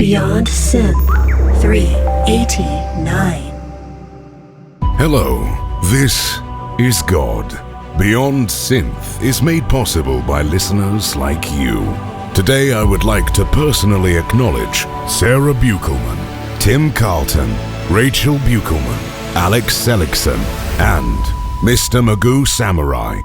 Beyond Synth 389. Hello, this is God. Beyond Synth is made possible by listeners like you. Today I would like to personally acknowledge Sarah Buchelman, Tim Carlton, Rachel Buchelman, Alex Seligson, and Mr. Magoo Samurai.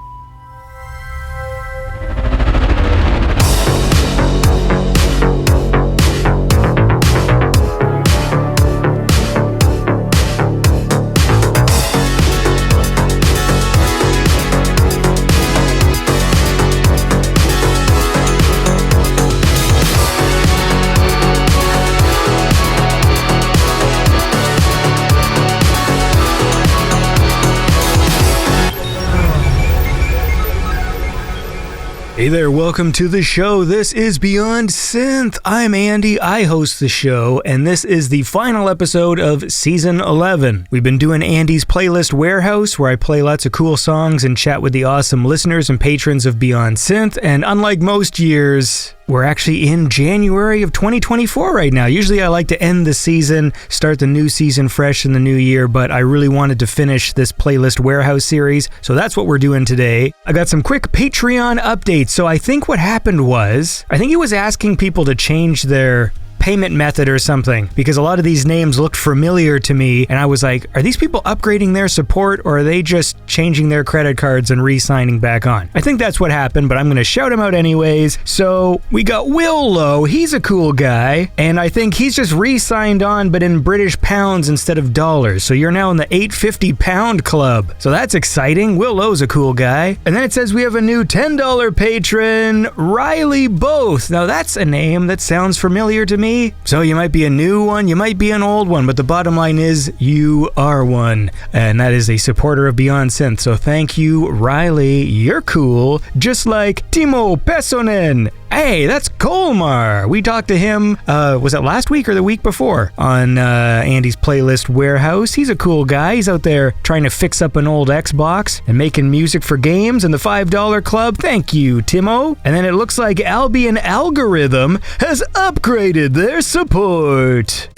Hey there, welcome to the show. This is Beyond Synth. I'm Andy, I host the show, and this is the final episode of Season 11. We've been doing Andy's Playlist Warehouse, where I play lots of cool songs and chat with the awesome listeners and patrons of Beyond Synth, and unlike most years, we're actually in January of 2024 right now. Usually I like to end the season, start the new season fresh in the new year, but I really wanted to finish this Playlist Warehouse series, so that's what we're doing today. I got some quick Patreon updates. So I think what happened was, I think he was asking people to change their payment method or something, because a lot of these names looked familiar to me, and I was like, are these people upgrading their support, or are they just changing their credit cards and re-signing back on? I think that's what happened, but I'm gonna shout him out anyways. So we got Will Low, he's a cool guy, and I think he's just re-signed on, but in British pounds instead of dollars, so you're now in the 850 pound club, so that's exciting. Will Low's a cool guy. And then it says we have a new $10 patron, Riley Both. Now that's a name that sounds familiar to me. So you might be a new one, you might be an old one, but the bottom line is you are one, and that is a supporter of Beyond Synth. So thank you, Riley. You're cool, just like Timo Pesonen. Hey, that's Colmar. We talked to him, was it last week or the week before, on Andy's Playlist Warehouse. He's a cool guy. He's out there trying to fix up an old Xbox and making music for games in the $5 club. Thank you, Timo. And then it looks like Albion Algorithm has upgraded their support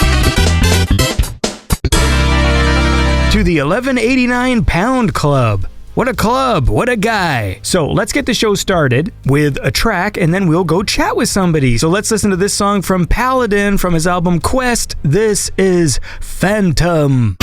to the 1189 pound club. What a club, what a guy. So let's get the show started with a track, and then we'll go chat with somebody. So let's listen to this song from Paladin from his album Quest. This is Phantom.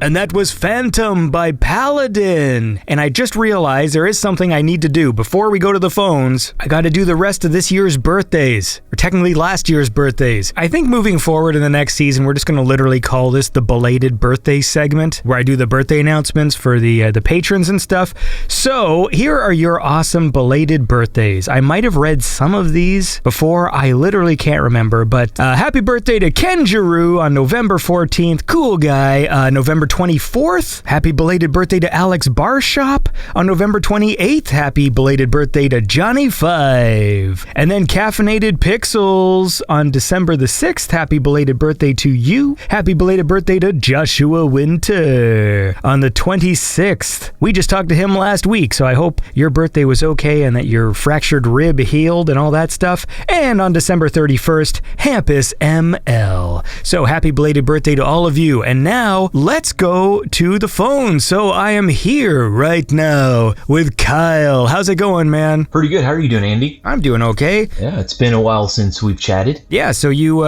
And that was Phantom by Paladin. And I just realized there is something I need to do. Before we go to the phones, I got to do the rest of this year's birthdays. Or technically last year's birthdays. I think moving forward in the next season, we're just going to literally call this the belated birthday segment, where I do the birthday announcements for the patrons and stuff. So here are your awesome belated birthdays. I might have read some of these before. I literally can't remember. But happy birthday to Kenjuru on November 14th. Cool guy. November 24th. Happy belated birthday to Alex Barshop on November 28th. Happy belated birthday to Johnny 5. And then Caffeinated Pixels on December the 6th. Happy belated birthday to you. Happy belated birthday to Joshua Winter on the 26th. We just talked to him last week, so I hope your birthday was okay and that your fractured rib healed and all that stuff. And on December 31st, Hampus ML. So happy belated birthday to all of you. And now let's go to the phone. So I am here right now with Kyle. How's it going, man? Pretty good. How are you doing, Andy? I'm doing okay. Yeah, it's been a while since we've chatted. Yeah, so you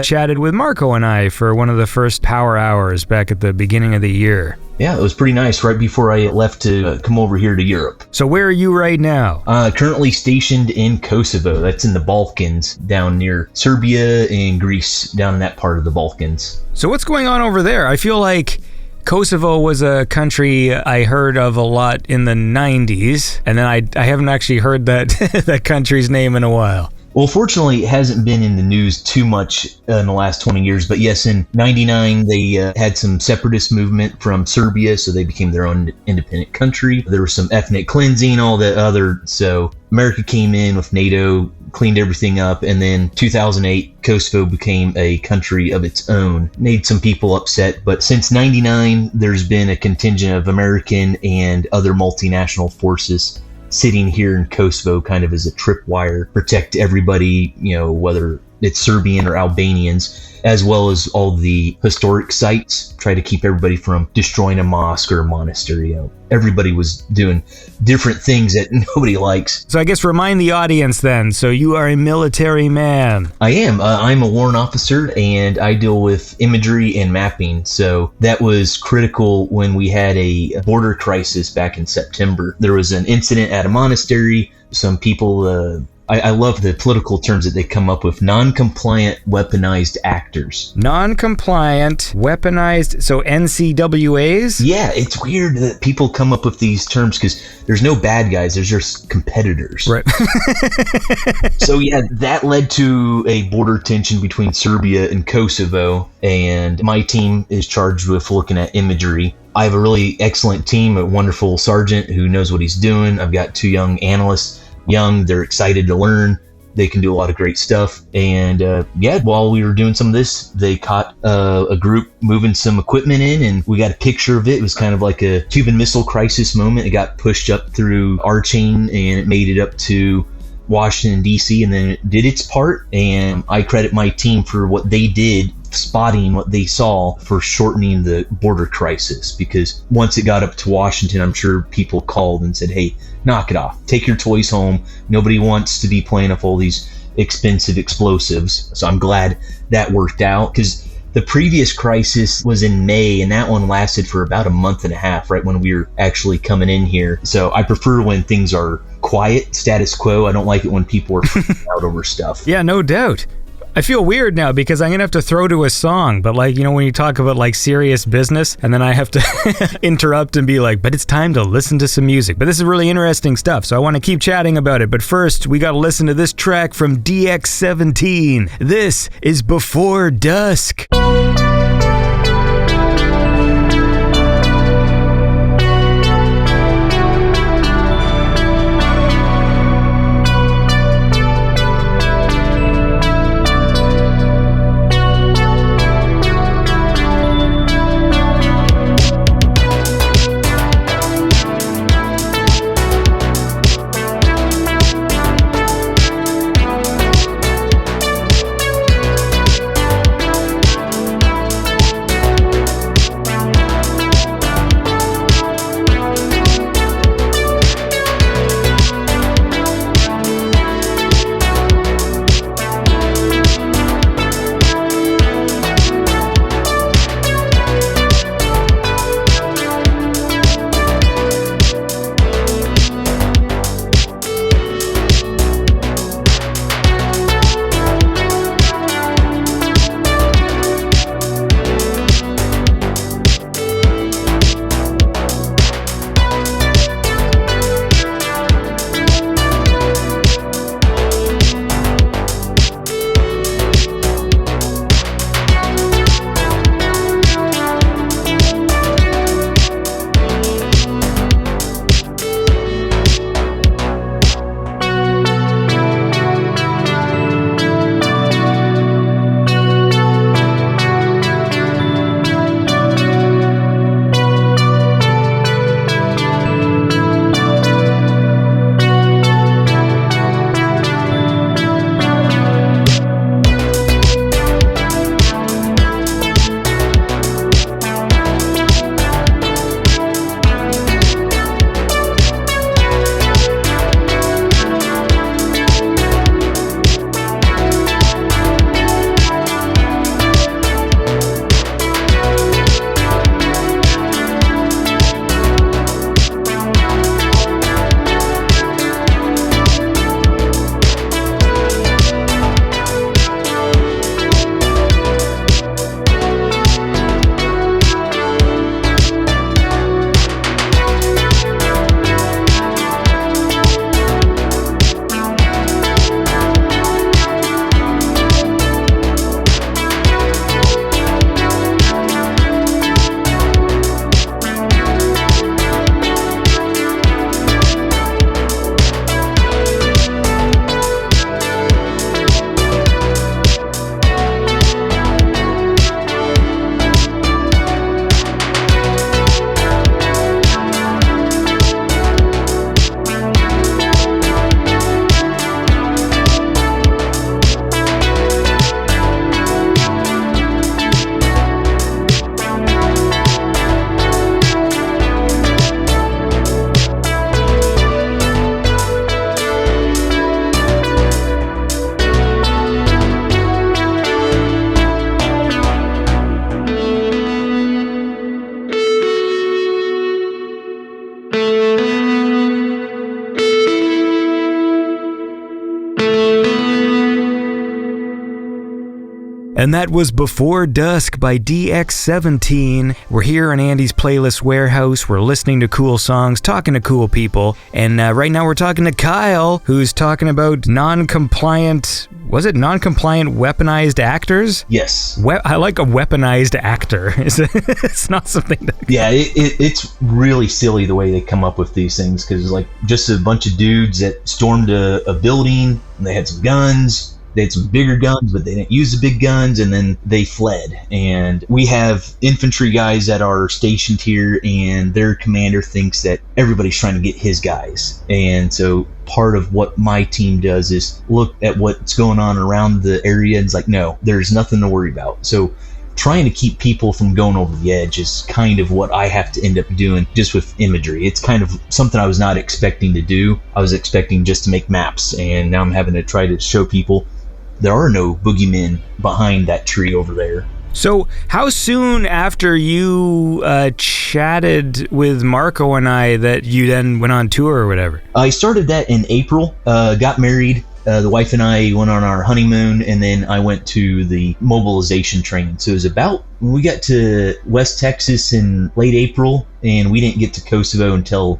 chatted with Marco and I for one of the first power hours back at the beginning of the year. Yeah, it was pretty nice right before I left to come over here to Europe. So where are you right now? Currently stationed in Kosovo. That's in the Balkans, down near Serbia and Greece, down in that part of the Balkans. So what's going on over there? I feel like Kosovo was a country I heard of a lot in the 90s, and then I haven't actually heard that that country's name in a while. Well, fortunately, it hasn't been in the news too much in the last 20 years. But yes, in 99, they had some separatist movement from Serbia, so they became their own independent country. There was some ethnic cleansing, all that other. So America came in with NATO, cleaned everything up, and then 2008, Kosovo became a country of its own. Made some people upset, but since 99, there's been a contingent of American and other multinational forces sitting here in Kosovo kind of as a tripwire, protect everybody, whether it's Serbian or Albanians, as well as all the historic sites, try to keep everybody from destroying a mosque or a monastery. Everybody was doing different things that nobody likes. So I guess remind the audience then, so you are a military man. I am. I'm a warrant officer, and I deal with imagery and mapping. So that was critical when we had a border crisis back in September. There was an incident at a monastery. Some people... I love the political terms that they come up with. Non-compliant weaponized actors. Non-compliant weaponized, so NCWAs? Yeah, it's weird that people come up with these terms because there's no bad guys, there's just competitors. Right. So yeah, that led to a border tension between Serbia and Kosovo, and my team is charged with looking at imagery. I have a really excellent team, a wonderful sergeant who knows what he's doing. I've got 2 young analysts. Young, they're excited to learn. They can do a lot of great stuff. And while we were doing some of this, they caught a group moving some equipment in, and we got a picture of it. It was kind of like a Cuban Missile Crisis moment. It got pushed up through our chain, and it made it up to Washington, D.C., and then it did its part. And I credit my team for what they did, spotting what they saw, for shortening the border crisis. Because once it got up to Washington, I'm sure people called and said, hey, knock it off. Take your toys home. Nobody wants to be playing with all these expensive explosives. So I'm glad that worked out, because the previous crisis was in May, and that one lasted for about a month and a half, right when we were actually coming in here. So I prefer when things are quiet, status quo. I don't like it when people are freaking out over stuff. Yeah, no doubt. I feel weird now because I'm going to have to throw to a song, but when you talk about serious business, and then I have to interrupt and be like, but it's time to listen to some music. But this is really interesting stuff, so I want to keep chatting about it. But first, we got to listen to this track from DX17. This is Before Dusk. And that was Before Dusk by DX17. We're here in Andy's Playlist Warehouse. We're listening to cool songs, talking to cool people. And right now we're talking to Kyle, who's talking about non-compliant weaponized actors? Yes. I like a weaponized actor. It's not something that... Yeah, it's really silly the way they come up with these things, because it's like just a bunch of dudes that stormed a building, and they had some guns. They had some bigger guns, but they didn't use the big guns, and then they fled. And we have infantry guys that are stationed here, and their commander thinks that everybody's trying to get his guys. And so part of what my team does is look at what's going on around the area, and it's like, no, there's nothing to worry about. So trying to keep people from going over the edge is kind of what I have to end up doing just with imagery. It's kind of something I was not expecting to do. I was expecting just to make maps, and now I'm having to try to show people there are no boogeymen behind that tree over there. So how soon after you chatted with Marco and I that you then went on tour or whatever? I started that in April, got married. The wife and I went on our honeymoon, and then I went to the mobilization training. So it was about, when we got to West Texas in late April, and we didn't get to Kosovo until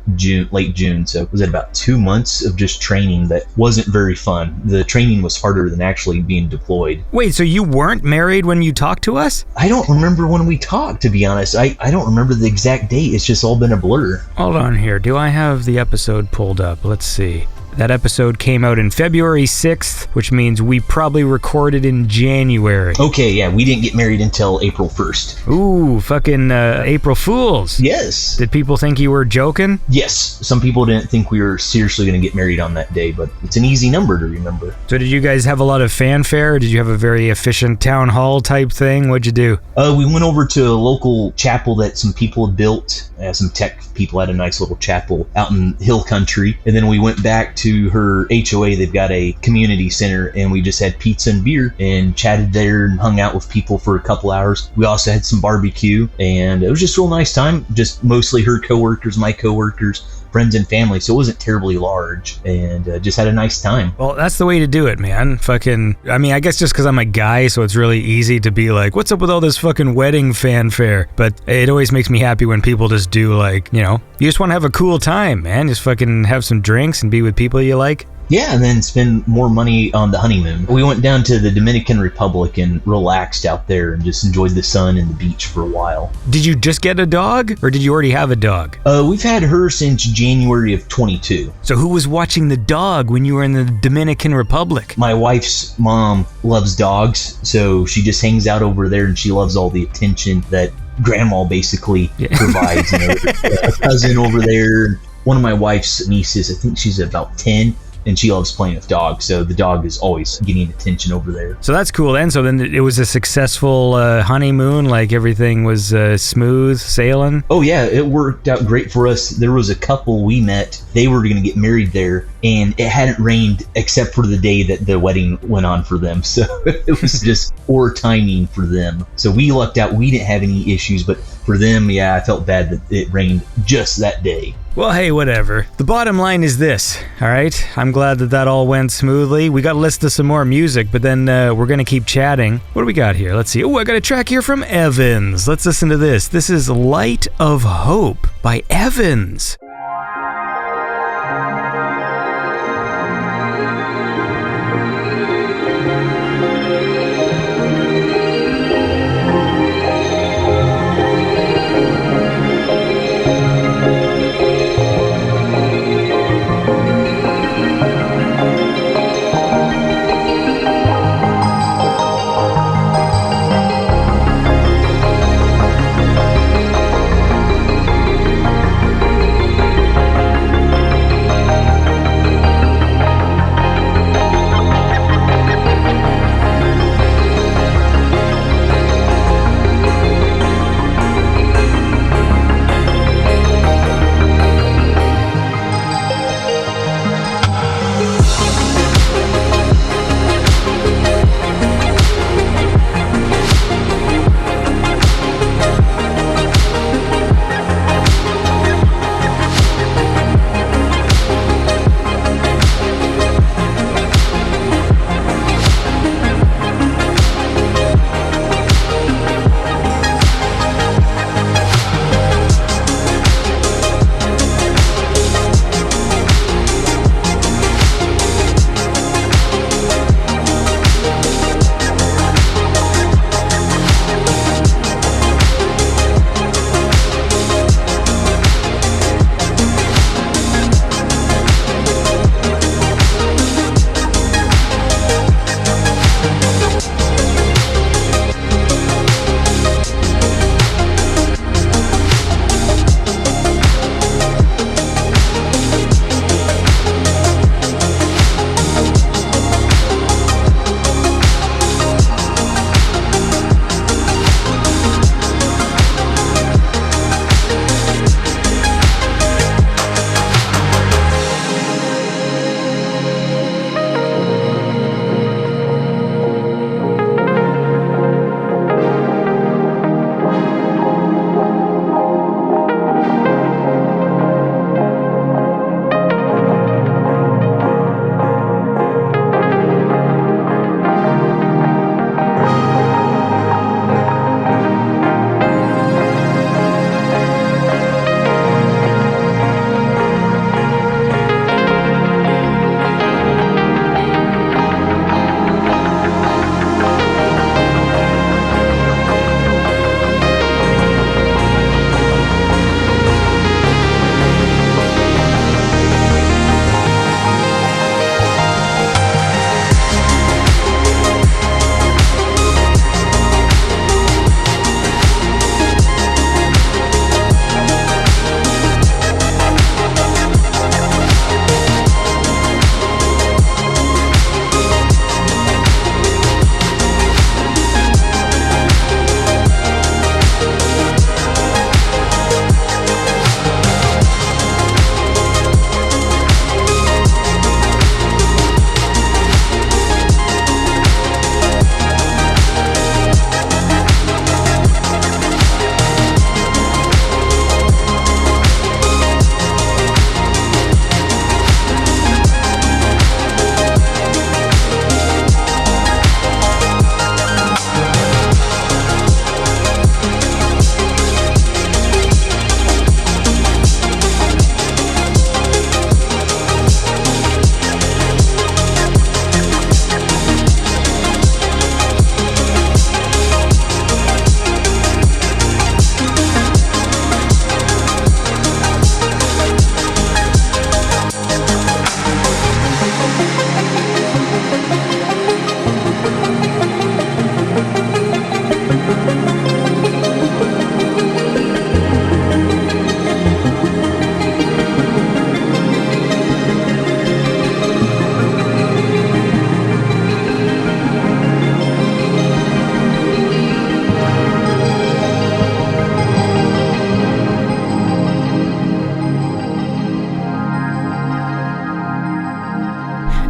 late June. So it was about 2 months of just training that wasn't very fun. The training was harder than actually being deployed. Wait, so you weren't married when you talked to us? I don't remember when we talked, to be honest. I don't remember the exact date. It's just all been a blur. Hold on here. Do I have the episode pulled up? Let's see. That episode came out in February 6th, which means we probably recorded in January. Okay, yeah, we didn't get married until April 1st. Ooh, fucking April Fools. Yes. Did people think you were joking? Yes. Some people didn't think we were seriously going to get married on that day, but it's an easy number to remember. So did you guys have a lot of fanfare? Did you have a very efficient town hall type thing? What'd you do? We went over to a local chapel that some people had built. Some tech people had a nice little chapel out in hill country. And then we went back to her HOA. They've got a community center, and we just had pizza and beer and chatted there and hung out with people for a couple hours. We also had some barbecue, and it was just a real nice time. Just mostly her coworkers, my coworkers, friends and family, so it wasn't terribly large, and just had a nice time. Well, that's the way to do it, man. I guess just because I'm a guy, so it's really easy to be like, what's up with all this fucking wedding fanfare? But it always makes me happy when people just do, like, you just want to have a cool time, man. Just fucking have some drinks and be with people you like. Yeah, and then spend more money on the honeymoon. We went down to the Dominican Republic and relaxed out there and just enjoyed the sun and the beach for a while. Did you just get a dog, or did you already have a dog? We've had her since January of 22. So who was watching the dog when you were in the Dominican Republic? My wife's mom loves dogs, so she just hangs out over there, and she loves all the attention that grandma basically provides. A cousin over there. One of my wife's nieces, I think she's about 10, and she loves playing with dogs, so the dog is always getting attention over there. So that's cool then. So then it was a successful honeymoon, like everything was smooth sailing? Oh yeah, it worked out great for us. There was a couple we met, they were going to get married there, and it hadn't rained except for the day that the wedding went on for them, so it was just poor timing for them. So we lucked out, we didn't have any issues, but for them, yeah, I felt bad that it rained just that day. Well, hey, whatever. The bottom line is this, all right? I'm glad that all went smoothly. We got to listen to some more music, but then we're going to keep chatting. What do we got here? Let's see. Oh, I got a track here from Evans. Let's listen to this. This is Light of Hope by Evans.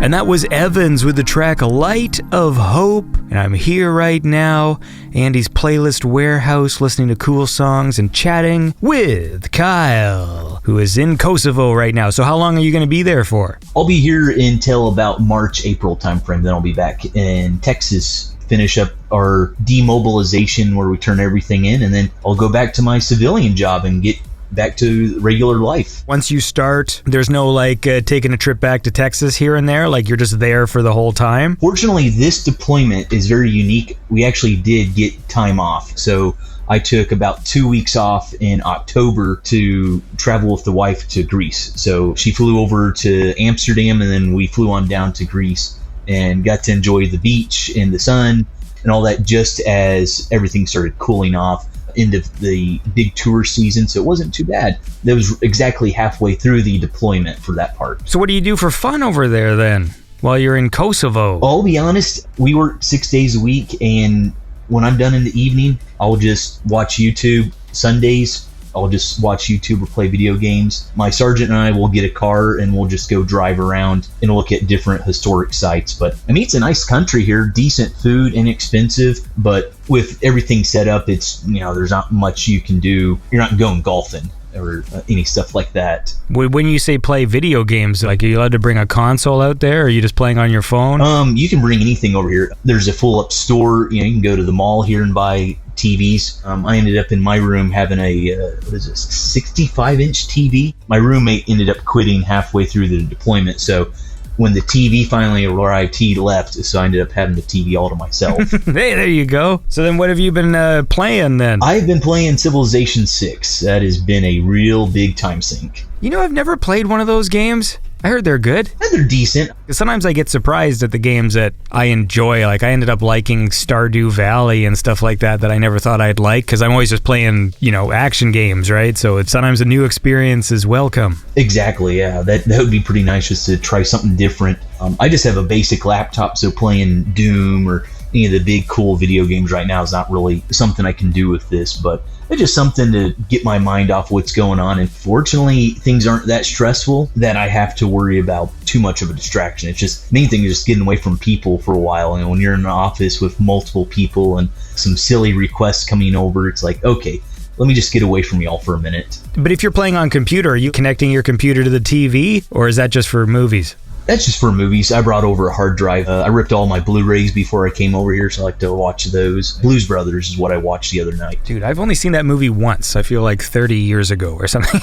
And that was Evans with the track Light of Hope. And I'm here right now, Andy's playlist warehouse, listening to cool songs and chatting with Kyle, who is in Kosovo right now. So how long are you going to be there for? I'll be here until about March, April timeframe. Then I'll be back in Texas, finish up our demobilization where we turn everything in, and then I'll go back to my civilian job and get back to regular life. Once you start, there's no taking a trip back to Texas here and there, like you're just there for the whole time? Fortunately, this deployment is very unique. We actually did get time off. So I took about 2 weeks off in October to travel with the wife to Greece. So she flew over to Amsterdam, and then we flew on down to Greece and got to enjoy the beach and the sun and all that just as everything started cooling off into the big tour season, so it wasn't too bad. That was exactly halfway through the deployment for that part. So what do you do for fun over there then, while you're in Kosovo? I'll be honest, we work 6 days a week, and when I'm done in the evening, I'll just watch YouTube. Sundays, I'll just watch YouTube or play video games. My sergeant and I will get a car and we'll just go drive around and look at different historic sites. But I mean, it's a nice country here, decent food, inexpensive, but with everything set up, it's, there's not much you can do. You're not going golfing or any stuff like that. When you say play video games, are you allowed to bring a console out there, or are you just playing on your phone? You can bring anything over here. There's a full up store. You can go to the mall here and buy TVs. I ended up in my room having a 65-inch TV. My roommate ended up quitting halfway through the deployment, so when the TV finally arrived, he left, so I ended up having the TV all to myself. Hey, there you go. So then what have you been playing then? I've been playing Civilization 6. That has been a real big time sink. I've never played one of those games. I heard they're good. Yeah, they're decent. Sometimes I get surprised at the games that I enjoy. Like, I ended up liking Stardew Valley and stuff like that I never thought I'd like, because I'm always just playing, action games, right? So it's sometimes a new experience is welcome. Exactly, yeah. That would be pretty nice just to try something different. I just have a basic laptop, so playing Doom or any of the big cool video games right now is not really something I can do with this, but it's just something to get my mind off what's going on. And fortunately, things aren't that stressful that I have to worry about too much of a distraction. It's just, main thing is just getting away from people for a while. And when you're in an office with multiple people and some silly requests coming over, it's like, okay, let me just get away from y'all for a minute. But if you're playing on computer, are you connecting your computer to the TV, or is that just for movies? That's just for movies. I brought over a hard drive. I ripped all my Blu-rays before I came over here, so I like to watch those. Blues Brothers is what I watched the other night. Dude, I've only seen that movie once. I feel like 30 years ago or something.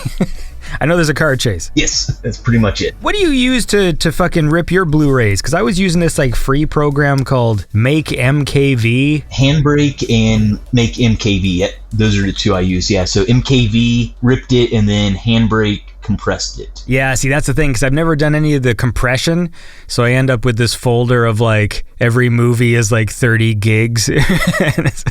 I know there's a car chase. Yes, that's pretty much it. What do you use to fucking rip your Blu-rays? Because I was using this free program called Make MKV. Handbrake and Make MKV. Those are the two I use. Yeah, so MKV ripped it, and then Handbrake compressed it. Yeah, see, that's the thing, because I've never done any of the compression, so I end up with this folder of every movie is 30 gigs.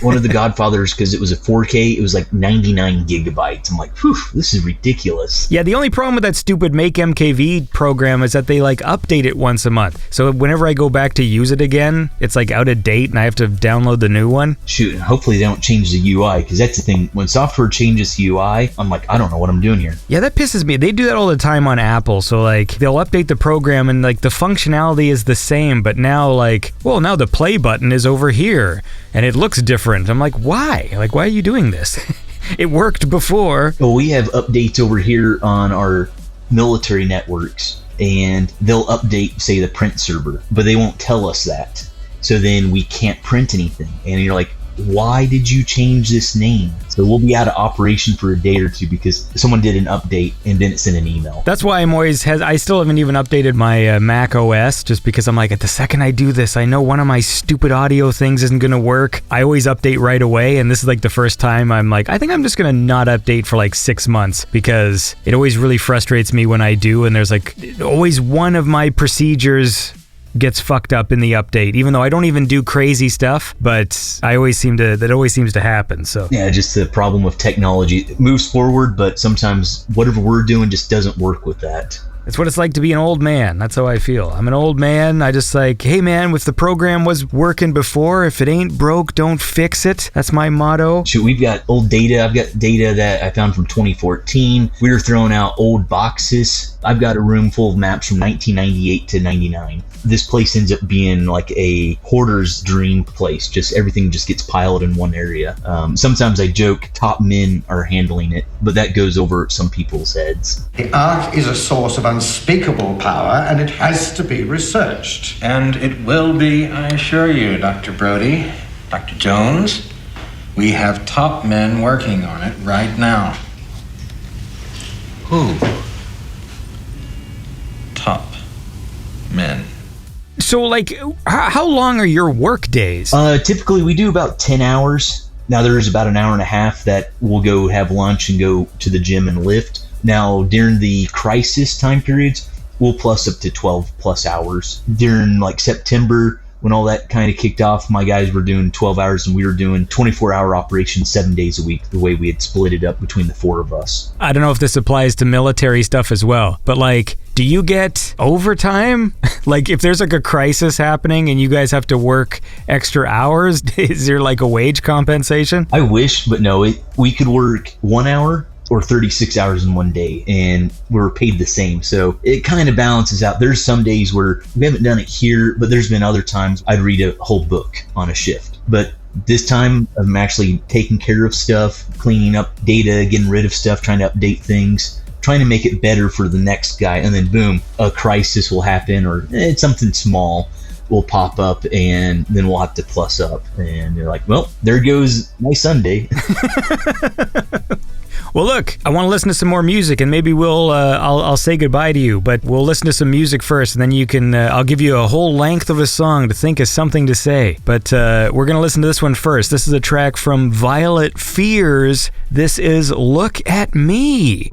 One of the Godfathers, because it was a 4K, it was 99 gigabytes. I'm like, whew, this is ridiculous. Yeah, the only problem with that stupid Make MKV program is that they update it once a month. So whenever I go back to use it again, it's out of date and I have to download the new one. Shoot, and hopefully they don't change the UI, because that's the thing. When software changes the UI, I'm like, I don't know what I'm doing here. Yeah, that pisses me. They do that all the time on Apple. So they'll update the program and the functionality is the same, but now now the play button is over here and it looks different. I'm like, why? Why are you doing this? It worked before. Well, we have updates over here on our military networks, and they'll update, say, the print server, but they won't tell us that. So then we can't print anything. And you're like, why did you change this name? So we'll be out of operation for a day or two because someone did an update and didn't send an email. That's why I'm always I still haven't even updated my Mac OS, just because I'm like, at the second I do this, I know one of my stupid audio things isn't going to work. I always update right away, and this is the first time I'm like, I think I'm just going to not update for 6 months, because it always really frustrates me when I do, and there's always one of my procedures gets fucked up in the update, even though I don't even do crazy stuff, but that always seems to happen. So yeah, just the problem with technology. It moves forward, but sometimes whatever we're doing just doesn't work with that. It's what it's like to be an old man. That's how I feel. I'm an old man. I just like, hey man, if the program was working before, if it ain't broke, don't fix it. That's my motto. Shoot, we've got old data. I've got data that I found from 2014. We were throwing out old boxes. I've got a room full of maps from 1998 to 99. This place ends up being like a hoarder's dream place. Just everything just gets piled in one area. Sometimes I joke top men are handling it, but that goes over some people's heads. The Ark is a source of unspeakable power, and it has to be researched. And it will be, I assure you, Dr. Brody, Dr. Jones. We have top men working on it right now. Who? Top men. So, like, how long are your work days? Typically, we do about 10 hours. Now, there's about an hour and a half that we'll go have lunch and go to the gym and lift. Now, during the crisis time periods, we'll plus up to 12 plus hours. During, like, September, when all that kind of kicked off, my guys were doing 12 hours and we were doing 24-hour operations 7 days a week, the way we had split it up between the four of us. I don't know if this applies to military stuff as well, but like, do you get overtime? Like, if there's like a crisis happening and you guys have to work extra hours, is there like a wage compensation? I wish, but no, we could work 1 hour or 36 hours in one day, and we're paid the same. So it kind of balances out. There's some days where we haven't done it here, but there's been other times I'd read a whole book on a shift. But this time I'm actually taking care of stuff, cleaning up data, getting rid of stuff, trying to update things, trying to make it better for the next guy. And then boom, a crisis will happen, or it's something small will pop up, and then we'll have to plus up. And you're like, well, there goes my Sunday. Well, look, I want to listen to some more music, and maybe I'll say goodbye to you, but we'll listen to some music first, and then you can, I'll give you a whole length of a song to think of something to say. But we're going to listen to this one first. This is a track from Violet Fears. This is Look at Me.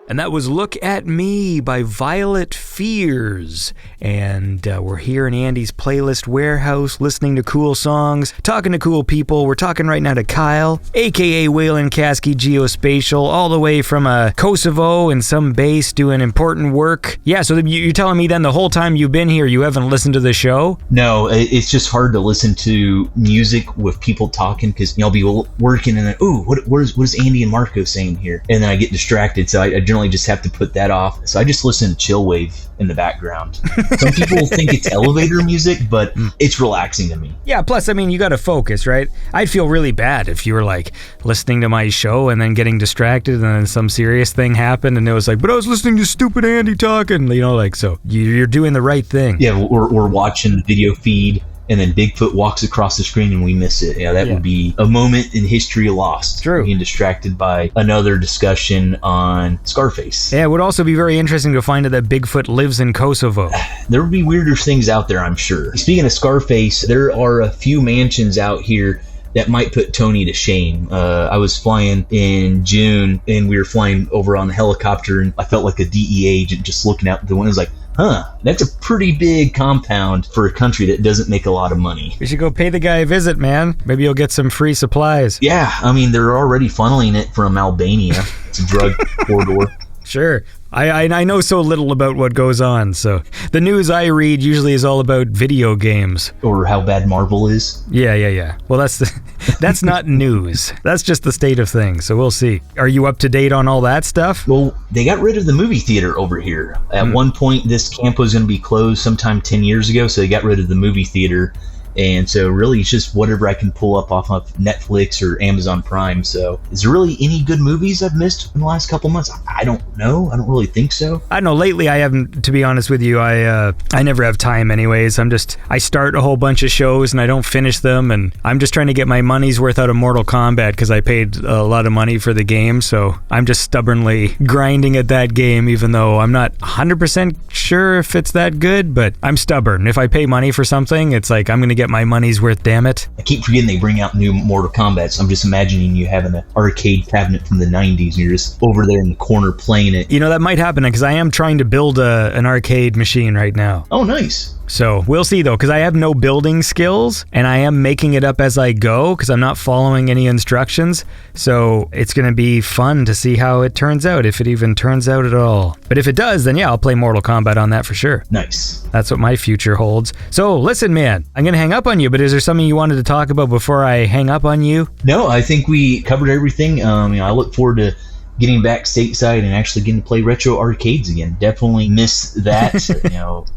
And that was Look at Me by Violet Fears. And we're here in Andy's playlist warehouse, listening to cool songs, talking to cool people. We're talking right now to Kyle, aka Waylon Kasky Geospatial, all the way from Kosovo in some base doing important work. Yeah, so you're telling me then the whole time you've been here, you haven't listened to the show? No, it's just hard to listen to music with people talking, because I'll be working and then, ooh, what is Andy and Marco saying here? And then I get distracted, so I generally just have to put that off. So I just listen to chillwave in the background. Some people think it's elevator music, but it's relaxing to me. Yeah, plus, I mean, you gotta focus, right? I'd feel really bad if you were like listening to my show and then getting distracted and then some serious thing happened and it was like, but I was listening to stupid Andy talking, so you're doing the right thing. Yeah, we're watching the video feed and then Bigfoot walks across the screen and we miss it. Yeah, that would be a moment in history lost. True. Being distracted by another discussion on Scarface. Yeah, it would also be very interesting to find out that Bigfoot lives in Kosovo. There would be weirder things out there, I'm sure. Speaking of Scarface, there are a few mansions out here that might put Tony to shame. I was flying in June and we were flying over on the helicopter and I felt like a DEA agent just looking out the window. I was like, that's a pretty big compound for a country that doesn't make a lot of money. We should go pay the guy a visit, man. Maybe you'll get some free supplies. Yeah, I mean, they're already funneling it from Albania. It's a drug corridor. Sure. I know so little about what goes on, so the news I read usually is all about video games. Or how bad Marvel is. Yeah. Well, that's not news. That's just the state of things, so we'll see. Are you up to date on all that stuff? Well, they got rid of the movie theater over here. At one point, this camp was going to be closed sometime 10 years ago, so they got rid of the movie theater. And so really it's just whatever I can pull up off of Netflix or Amazon Prime. So is there really any good movies I've missed in the last couple months? I don't know. I don't really think so. I don't know. Lately I haven't, to be honest with you. I never have time anyways. I start a whole bunch of shows and I don't finish them. And I'm just trying to get my money's worth out of Mortal Kombat because I paid a lot of money for the game. So I'm just stubbornly grinding at that game, even though I'm not 100% sure if it's that good, but I'm stubborn. If I pay money for something, it's like I'm going to get my money's worth, damn it. I keep forgetting they bring out new Mortal Kombat, so I'm just imagining you having an arcade cabinet from the 90s and you're just over there in the corner playing it. That might happen because I am trying to build an arcade machine right now. Oh, nice. So we'll see though, because I have no building skills and I am making it up as I go because I'm not following any instructions. So it's going to be fun to see how it turns out, if it even turns out at all. But if it does, then yeah, I'll play Mortal Kombat on that for sure. Nice. That's what my future holds. So listen, man, I'm going to hang up on you, but is there something you wanted to talk about before I hang up on you? No, I think we covered everything. I look forward to getting back stateside and actually getting to play retro arcades again. Definitely miss that,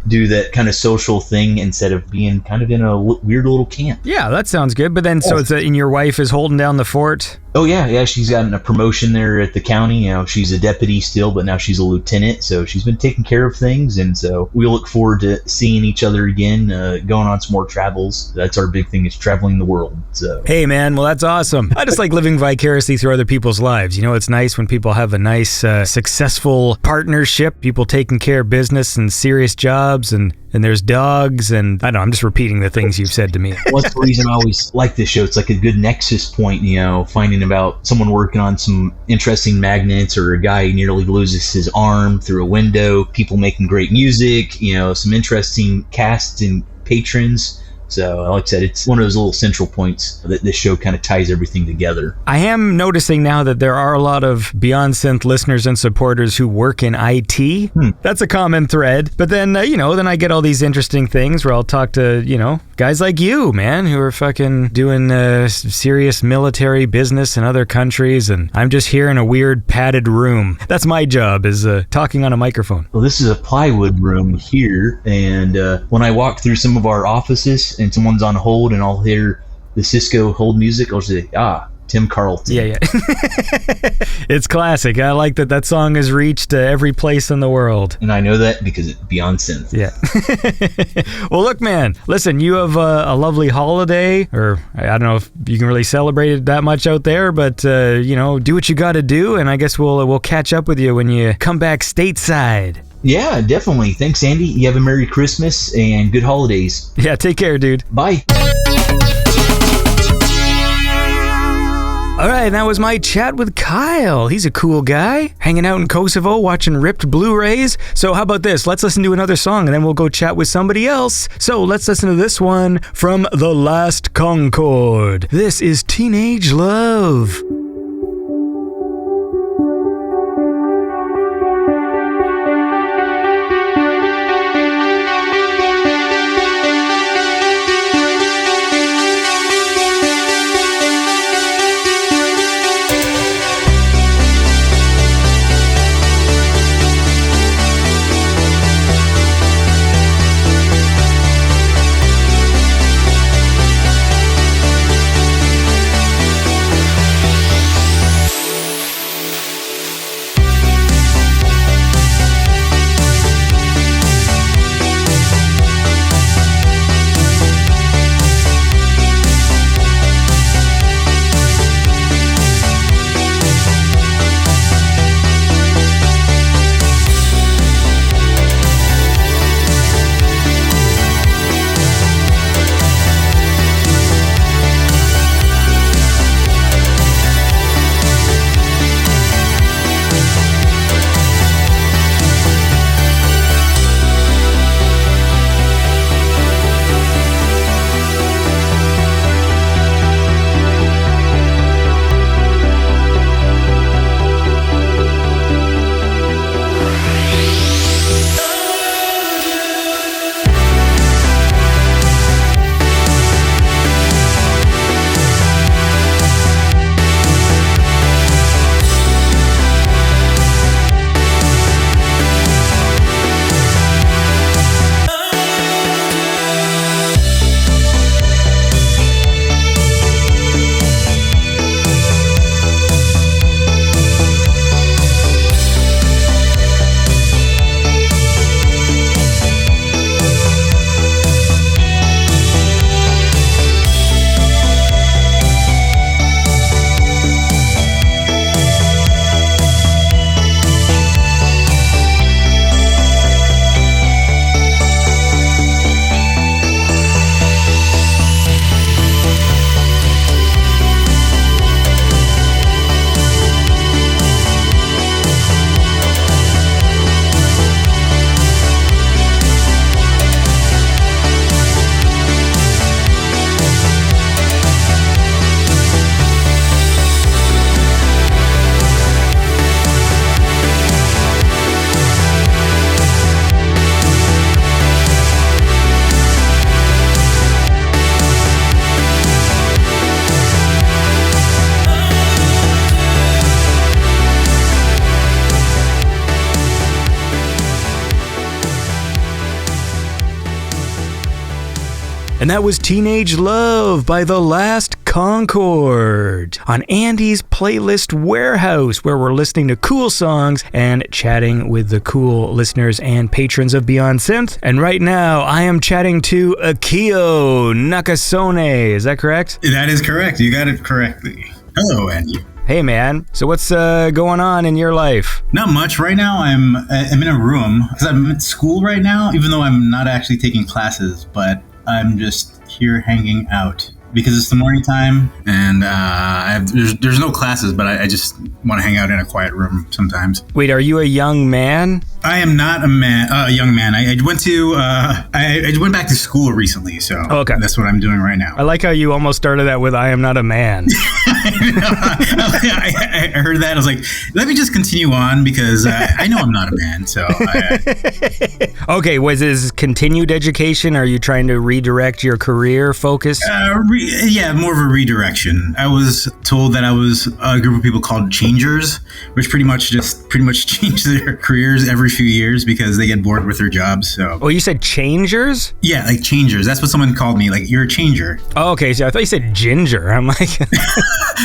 do that kind of social thing instead of being kind of in a weird little camp. Yeah, that sounds good. But then, so it's and your wife is holding down the fort? Oh, yeah, she's gotten a promotion there at the county. She's a deputy still, but now she's a lieutenant, so she's been taking care of things, and so we look forward to seeing each other again, going on some more travels. That's our big thing, is traveling the world. So hey, man, well, that's awesome. I just like living vicariously through other people's lives. It's nice when people have a nice, successful partnership, people taking care of business and serious jobs, and there's dogs, and I don't know, I'm just repeating the things you've said to me. Well, that's the reason I always like this show. It's like a good nexus point, finding about someone working on some interesting magnets, or a guy who nearly loses his arm through a window, people making great music, some interesting cast and patrons. So, like I said, it's one of those little central points that this show kind of ties everything together. I am noticing now that there are a lot of Beyond Synth listeners and supporters who work in IT. That's a common thread. But then, then I get all these interesting things where I'll talk to, guys like you, man, who are fucking doing serious military business in other countries. And I'm just here in a weird padded room. That's my job, is talking on a microphone. Well, this is a plywood room here. And when I walk through some of our offices, and someone's on hold and I'll hear the Cisco hold music, I'll say, Tim Carlton. Yeah. It's classic. I like that song has reached every place in the world. And I know that because it's Beyond Synth. Yeah. Well, look, man, listen, you have a lovely holiday, or I don't know if you can really celebrate it that much out there, but, do what you got to do, and I guess we'll catch up with you when you come back stateside. Yeah, definitely. Thanks, Andy. You have a Merry Christmas and good holidays. Yeah, take care, dude. Bye. All right, that was my chat with Kyle. He's a cool guy, hanging out in Kosovo, watching ripped Blurays. So how about this? Let's listen to another song, and then we'll go chat with somebody else. So let's listen to this one from The Last Concorde. This is Teenage Love. And that was Teenage Love by The Last Concorde on Andy's Playlist Warehouse, where we're listening to cool songs and chatting with the cool listeners and patrons of Beyond Synth. And right now, I am chatting to Akio Nakasone. Is that correct? That is correct. You got it correctly. Hello, Andy. Hey, man. So what's going on in your life? Not much. Right now, I'm in a room because I'm at school right now, even though I'm not actually taking classes, but I'm just here hanging out because it's the morning time and there's no classes, but I just want to hang out in a quiet room sometimes. Wait, are you a young man? I am not a young man. I went to I went back to school recently, so okay. That's what I'm doing right now. I like how you almost started that with "I am not a man." I heard that. I was like, let me just continue on because I know I'm not a man. So okay, was this continued education? Are you trying to redirect your career focus? Yeah, more of a redirection. I was told that I was a group of people called changers, which pretty much change their careers every few years because they get bored with their jobs. So. Oh, you said changers? Yeah, like changers. That's what someone called me. Like, you're a changer. Oh, okay. So I thought you said ginger. I'm like,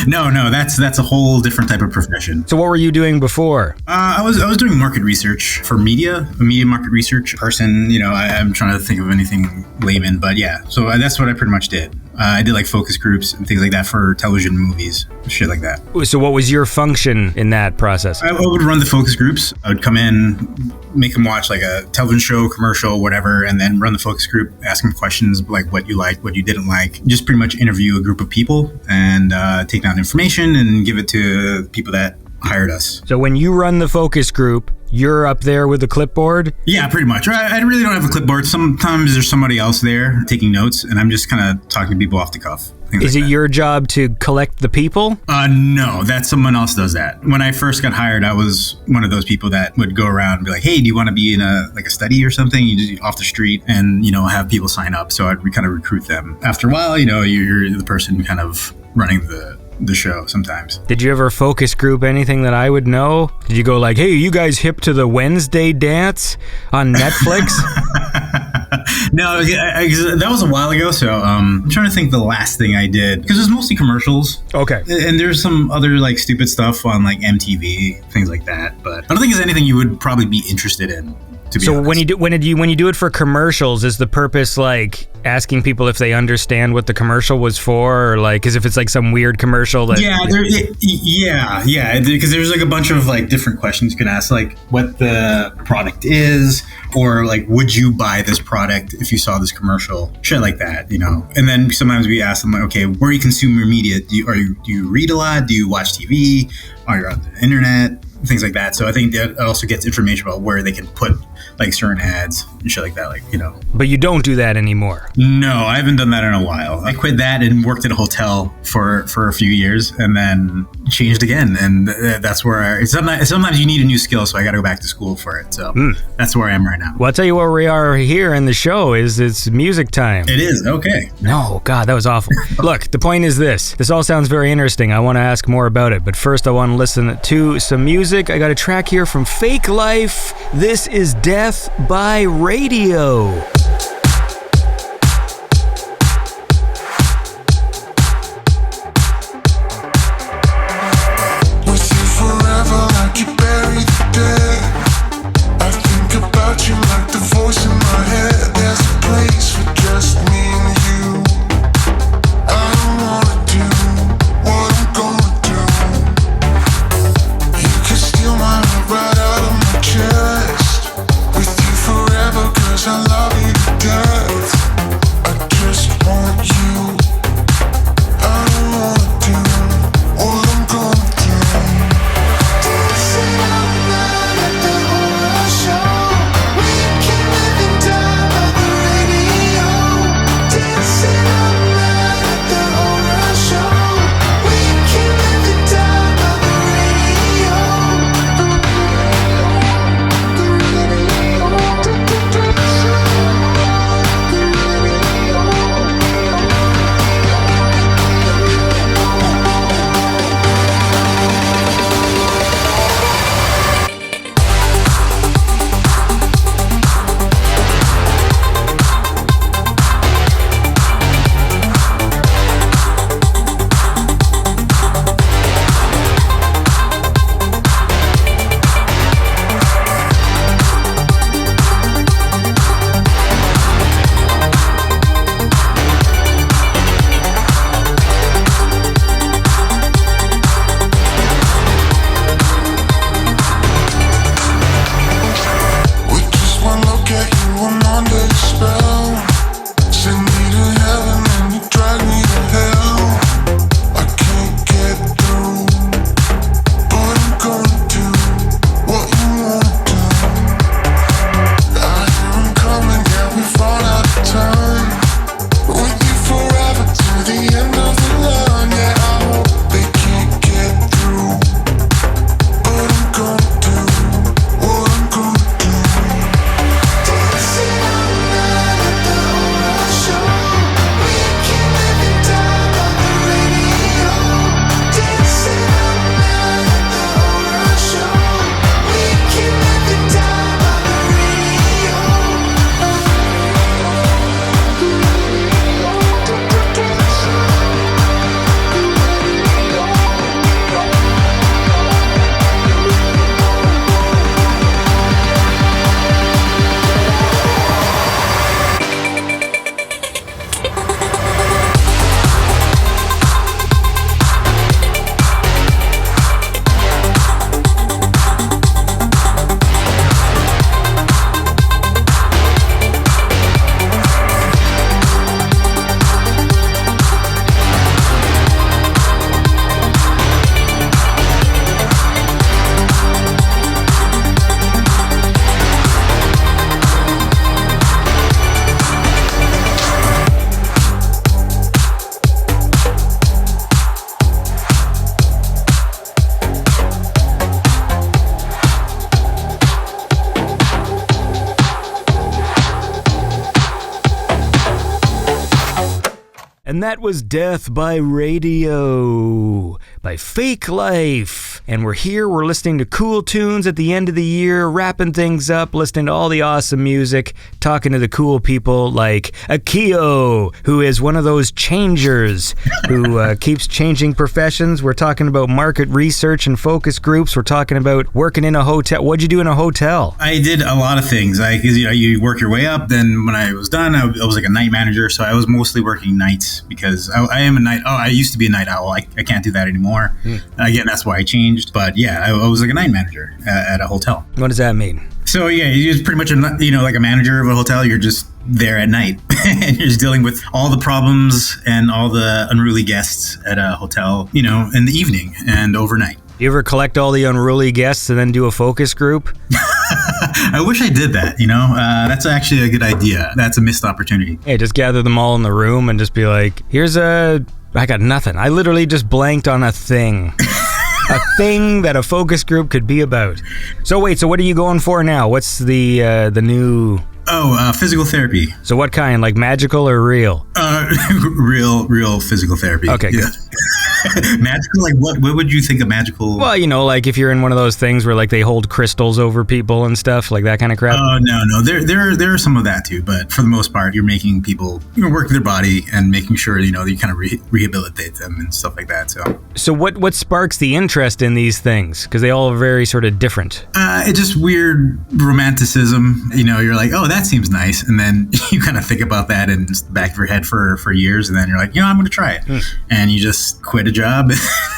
no, that's a whole different type of profession. So what were you doing before? I was doing market research for media, a media market research person. You know, I'm trying to think of anything layman, but yeah. So that's what I pretty much did. I did like focus groups and things like that for television, movies, shit like that. So what was your function in that process? I would run the focus groups. I would come in, make them watch like a television show, commercial, whatever, and then run the focus group, ask them questions like what you liked, what you didn't like. Just pretty much interview a group of people and take down information and give it to people that hired us. So when you run the focus group, you're up there with the clipboard? Yeah, pretty much. I really don't have a clipboard. Sometimes there's somebody else there taking notes, and I'm just kind of talking to people off the cuff. Is it your job to collect the people? No, that's someone else does that. When I first got hired, I was one of those people that would go around and be like, hey, do you want to be in a study or something? You just off the street and, have people sign up. So I'd kind of recruit them. After a while, you're the person kind of running the show sometimes. Did you ever focus group anything that I would know? Did you go like, hey, you guys hip to the Wednesday dance on Netflix? No, that was a while ago, so I'm trying to think the last thing I did, because it was mostly commercials. Okay. And there's some other like stupid stuff on like MTV, things like that, but I don't think it's anything you would probably be interested in. So when you do it for commercials, is the purpose like asking people if they understand what the commercial was for, or like, because if it's like some weird commercial that because there's like a bunch of like different questions you can ask, like what the product is, or like would you buy this product if you saw this commercial, shit like that, And then sometimes we ask them like, okay, where do you consume your media? Do you read a lot? Do you watch TV? Are you on the internet? Things like that. So I think that also gets information about where they can put like certain ads and shit like that, But you don't do that anymore? No, I haven't done that in a while. I quit that and worked at a hotel for a few years and then changed again. And that's where sometimes you need a new skill, so I got to go back to school for it. So that's where I am right now. Well, I'll tell you where we are here in the show is it's music time. It is? Okay. No, God, that was awful. Look, the point is this. This all sounds very interesting. I want to ask more about it. But first, I want to listen to some music. I got a track here from Fakelife. This is Death by Radio. With you forever like you bury the dead. I think about you like the voice in my head. There's a place for just me and you. I don't wanna do what I'm gonna do. You can steal my heart right out of my chest. With you forever, 'cause I love you. And that was Death by Radio by Fakelife. And we're here, we're listening to cool tunes at the end of the year, wrapping things up, listening to all the awesome music, talking to the cool people like Akio, who is one of those changers who keeps changing professions. We're talking about market research and focus groups. We're talking about working in a hotel. What'd you do in a hotel? I did a lot of things. You work your way up. Then when I was done, I was like a night manager. So I was mostly working nights because I am a night. Oh, I used to be a night owl. I can't do that anymore. Again, that's why I changed. But yeah, I was like a night manager at a hotel. What does that mean? So yeah, you're pretty much like a manager of a hotel. You're just there at night and you're just dealing with all the problems and all the unruly guests at a hotel, in the evening and overnight. You ever collect all the unruly guests and then do a focus group? I wish I did that, That's actually a good idea. That's a missed opportunity. Hey, just gather them all in the room and just be like, I got nothing. I literally just blanked on a thing. A thing that a focus group could be about. So wait, what are you going for now? What's the new... physical therapy. So what kind? Like magical or real? Real physical therapy. Okay, yeah. Magical? Like what would you think of magical? Well, like if you're in one of those things where like they hold crystals over people and stuff, like that kind of crap? Oh, no. There are some of that too, but for the most part, you're making people work their body and making sure, you kind of rehabilitate them and stuff like that. So what sparks the interest in these things? Because they all are very sort of different. It's just weird romanticism. You're like, oh, that seems nice. And then you kind of think about that in the back of your head for years. And then you're like, I'm going to try it. And you just quit a job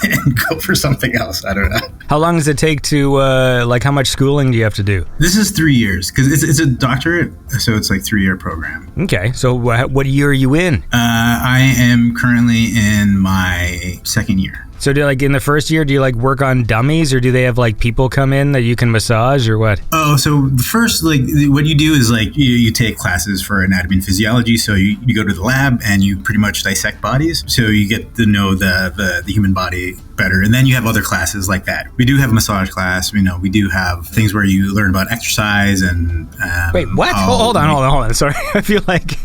and go for something else. I don't know. How long does it take to, how much schooling do you have to do? This is 3 years because it's a doctorate. So it's like 3-year program. Okay. So what year are you in? I am currently in my second year. So in the first year, do you work on dummies or do they have people come in that you can massage or what? Oh, so the first, what you do is you take classes for anatomy and physiology. So you go to the lab and you pretty much dissect bodies. So you get to know the human body better. And then you have other classes like that. We do have a massage class. We do have things where you learn about exercise and... Wait, what? Hold on. Sorry. I feel like...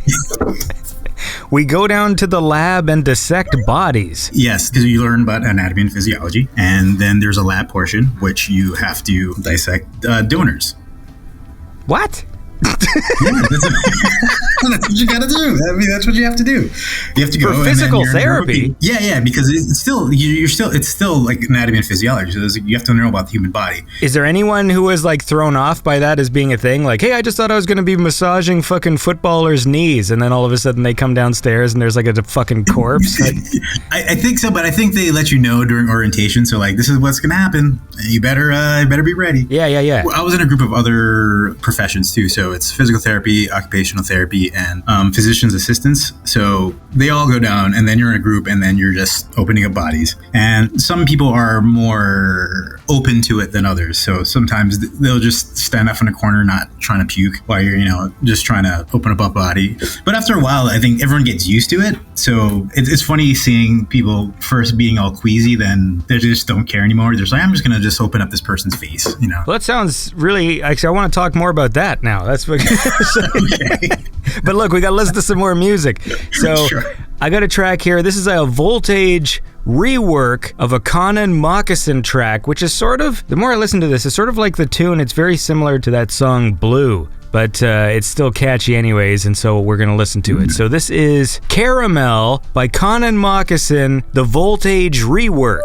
We go down to the lab and dissect bodies. Yes, because you learn about anatomy and physiology. And then there's a lab portion, which you have to dissect donors. What? Yeah, that's what you gotta do. That's what you have to do. You have to go for physical therapy. Yeah, because it's still like anatomy and physiology. So you have to know about the human body. Is there anyone who was thrown off by that as being a thing? Like, hey, I just thought I was going to be massaging fucking footballers' knees, and then all of a sudden they come downstairs and there's a fucking corpse. I think so, but I think they let you know during orientation. So this is what's gonna happen. You better be ready. Yeah. I was in a group of other professions too. So it's physical therapy, occupational therapy, and physician's assistants. So they all go down, and then you're in a group, and then you're just opening up bodies. And some people are more open to it than others. So sometimes they'll just stand up in a corner, not trying to puke, while you're, just trying to open up a body. But after a while, I think everyone gets used to it. So it's funny seeing people first being all queasy, then they just don't care anymore. They're just like, I'm just going to just open up this person's face, Well, that sounds really... Actually, I want to talk more about that now. That's what... Okay. But look, we got to listen to some more music. So sure. I got a track here. This is a Voltage rework of a Connan Mockasin track, which is sort of, the more I listen to this, it's sort of like the tune. It's very similar to that song Blue, but it's still catchy anyways, and so we're going to listen to it. So this is Caramel by Connan Mockasin, the Voltage rework.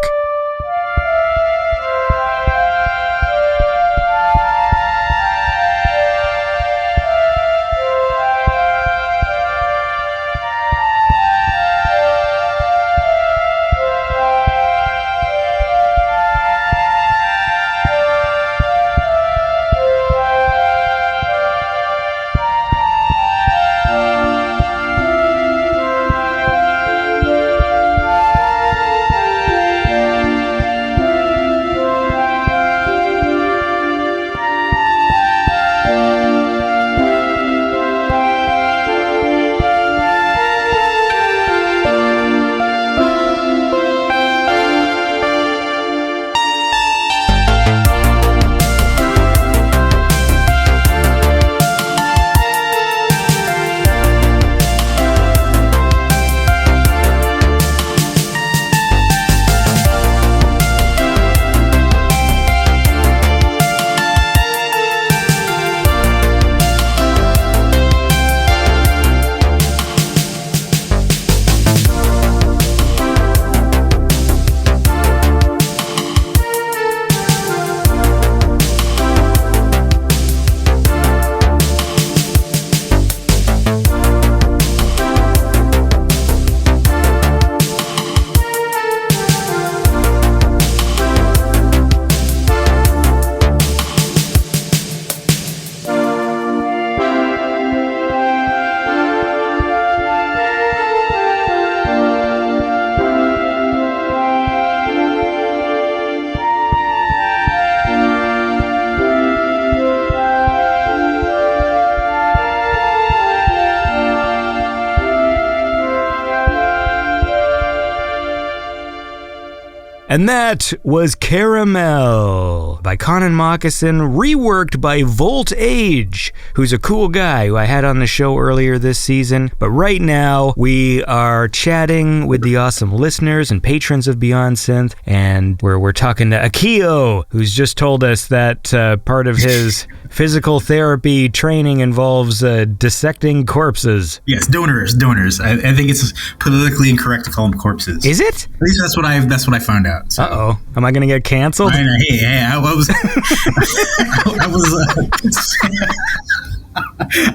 And that was Caramel by Connan Mockasin, reworked by Volt Age, who's a cool guy who I had on the show earlier this season. But right now, we are chatting with the awesome listeners and patrons of Beyond Synth, and we're talking to Akio, who's just told us that part of his physical therapy training involves dissecting corpses. Yes, donors. I think it's politically incorrect to call them corpses. Is it? At least that's what I found out. So. Uh-oh. Am I going to get canceled? I was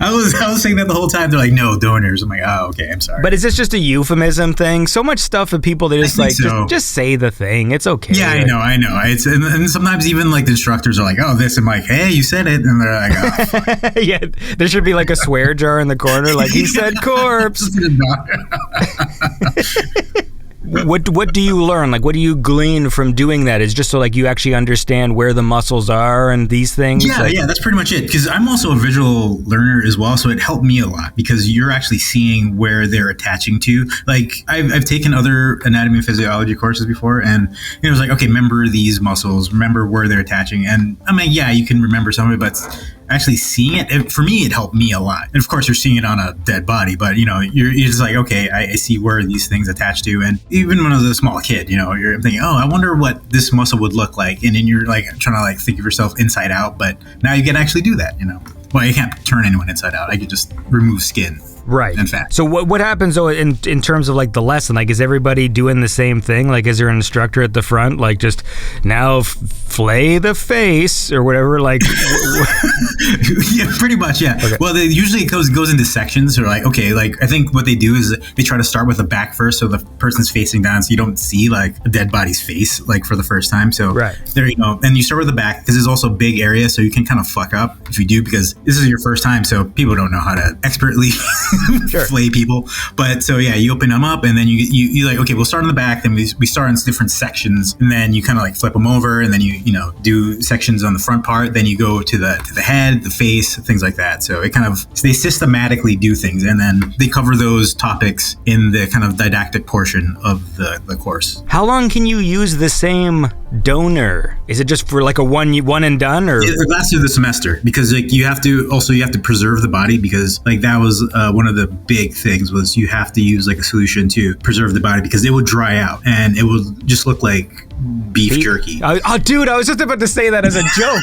I was saying that the whole time. They're like, no, donors. I'm like, oh, okay, I'm sorry. But is this just a euphemism thing? So much stuff that people, they just like, just say the thing. It's okay. Yeah, I know. It's and sometimes even like the instructors are like, oh, this. I'm like, hey, you said it. And they're like, oh, fuck. Yeah, there should be like a swear jar in the corner. Like, he said corpse. What do you learn? Like, what do you glean from doing that? Is just so like you actually understand where the muscles are and these things? Yeah, that's pretty much it. Because I'm also a visual learner as well, so it helped me a lot because you're actually seeing where they're attaching to. Like, I've taken other anatomy and physiology courses before, and it was like, okay, remember these muscles, remember where they're attaching. And I mean, yeah, you can remember some of it, but actually seeing it, for me, it helped me a lot. And of course, you're seeing it on a dead body, but you're just like, okay, I see where these things attach to. And even when I was a small kid, you're thinking, oh, I wonder what this muscle would look like. And then you're like trying to like think of yourself inside out, but now you can actually do that, Well, you can't turn anyone inside out. I could just remove skin. Right. In fact. So what happens though in terms of like the lesson? Like, is everybody doing the same thing? Like, is there an instructor at the front? Like, just now flay the face or whatever? Like, yeah, pretty much. Yeah. Okay. Well, they usually goes into sections. Or like, okay, like I think what they do is they try to start with the back first, so the person's facing down, so you don't see like a dead body's face like for the first time. So right. There you go. And you start with the back because it's also a big area, so you can kind of fuck up if you do, because this is your first time, so people don't know how to expertly sure. flay people. But so yeah, you open them up, and then you like, okay, we'll start in the back, then we start in different sections, and then you kind of like flip them over, and then you do sections on the front part, then you go to the head, the face, things like that. So they systematically do things, and then they cover those topics in the kind of didactic portion of the course. How long can you use the same donor? Is it just for like a one and done, or it lasts through the semester? Because like you have to preserve the body, because like that was one of the big things was you have to use like a solution to preserve the body, because it would dry out and it would just look like beef jerky. Oh, dude, I was just about to say that as a joke.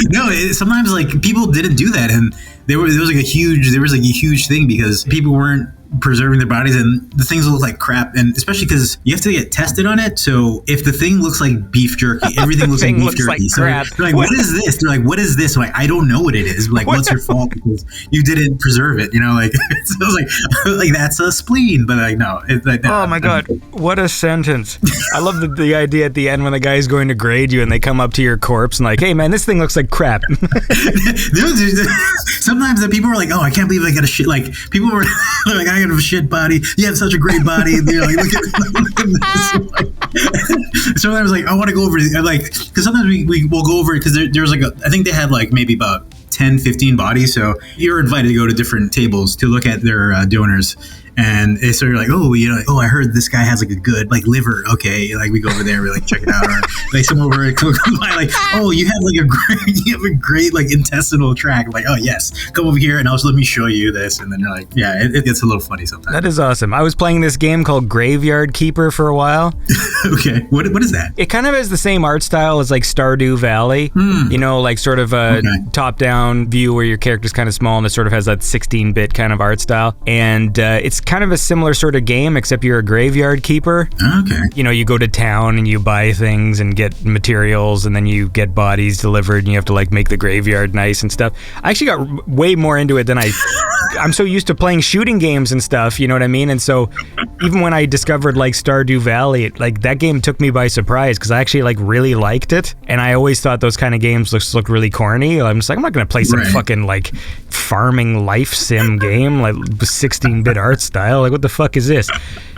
No, sometimes like people didn't do that, and there was like a huge thing because people weren't preserving their bodies, and the things look like crap, and especially because you have to get tested on it. So if the thing looks like beef jerky, everything looks like beef jerky. Like so crap. They're like, what is this? They're like, what is this? I'm like, I don't know what it is. I'm like, what's your fault because you didn't preserve it? Like, so I was like that's a spleen, but like no. It's like, oh my god, what a sentence! I love the idea at the end when the guy's going to grade you and they come up to your corpse and like, hey man, this thing looks like crap. Sometimes the people were like, oh, I can't believe I got a shit. Like people were like, I got a shit body. You have such a great body. And they're like, look at this. So I was like, I want to go over it. Like, because sometimes we will go over it because there's like I think they had like maybe about 10, 15 bodies. So you're invited to go to different tables to look at their donors. And so you're like, oh, I heard this guy has like a good like liver. Okay, like we go over there, we like check it out, or like some over like, oh, you have a great like intestinal tract. I'm like, oh yes, come over here and let me show you this. And then you're like, yeah, it gets a little funny sometimes. That is awesome. I was playing this game called Graveyard Keeper for a while. Okay, what is that? It kind of has the same art style as like Stardew Valley. Like sort of a top-down view where your character's kind of small, and it sort of has that 16-bit kind of art style. And it's kind of a similar sort of game, except you're a graveyard keeper. Okay. You go to town and you buy things and get materials, and then you get bodies delivered, and you have to like make the graveyard nice and stuff. I actually got way more into it than I'm so used to playing shooting games and stuff, you know what I mean? And so even when I discovered like Stardew Valley, like that game took me by surprise because I actually like really liked it. And I always thought those kind of games looked really corny. I'm just like, I'm not going to play some fucking like farming life sim game, like 16-bit art style. Like, what the fuck is this?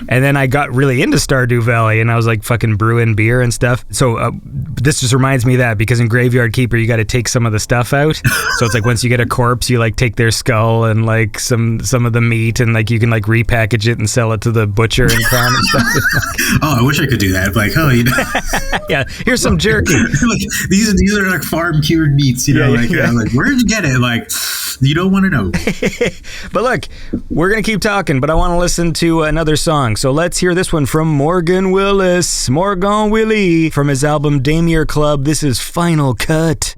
And then I got really into Stardew Valley, and I was like fucking brewing beer and stuff. So this just reminds me of that, because in Graveyard Keeper, you got to take some of the stuff out. So it's like once you get a corpse, you like take their skull and like some of the meat, and like you can like repackage it and sell it to the butcher and crown and stuff. Oh, I wish I could do that. Like, oh, Yeah, here's some jerky. like, these are like farm cured meats, like where'd you get it? Like, you don't want to know. But look, we're going to keep talking, but I want to listen to another song. So let's hear this one from Morgan Willis, Morgan Willie, from his album Damier Club. This is Final Cut.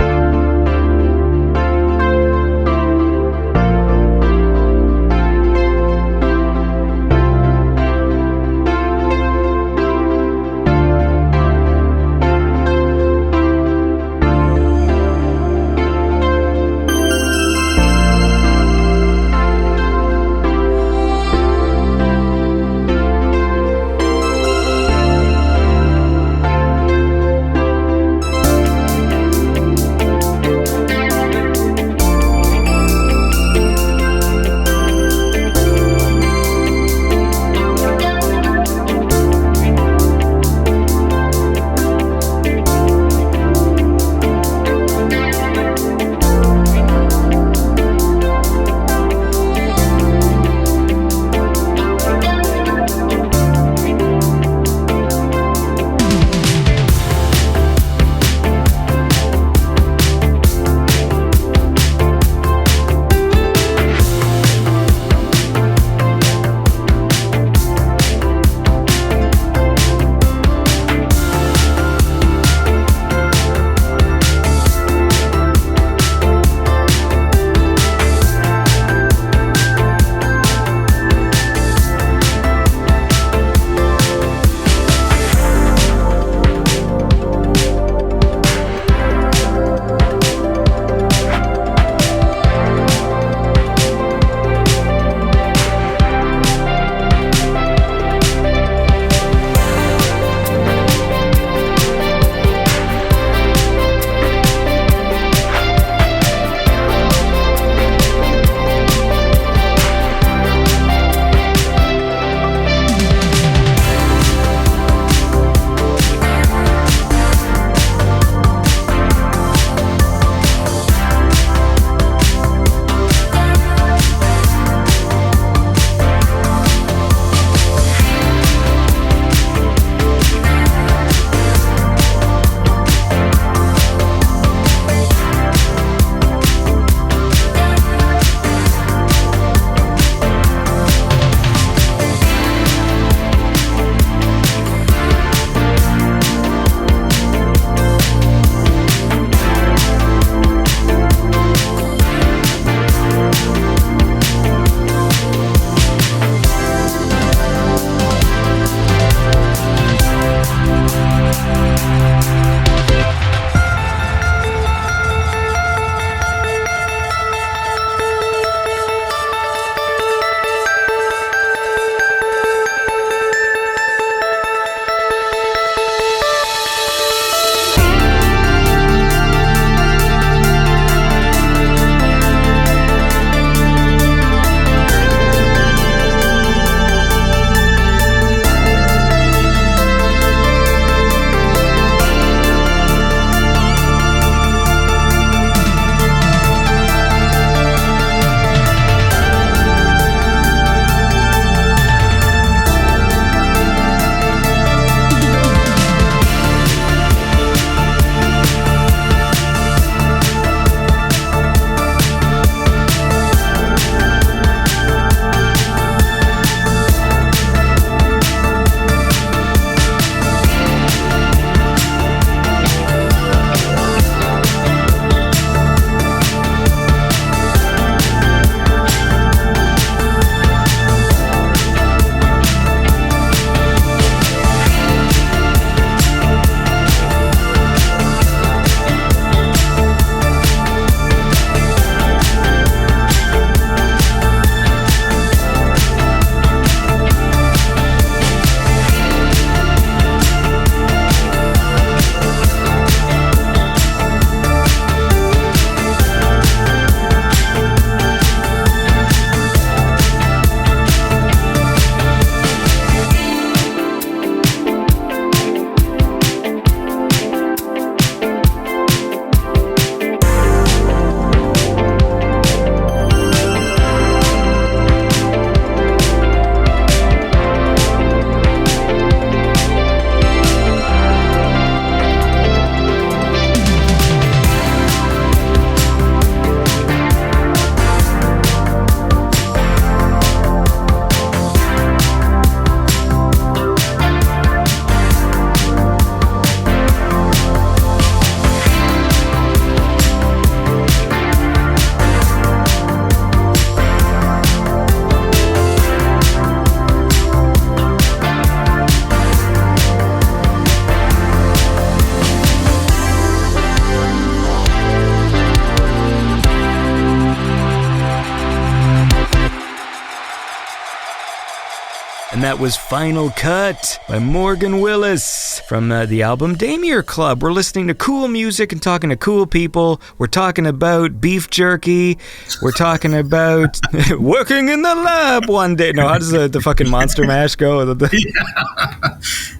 And that was Final Cut by Morgan Willis from the album Damier Club. We're listening to cool music and talking to cool people. We're talking about beef jerky. We're talking about working in the lab one day. No, how does the fucking Monster Mash go?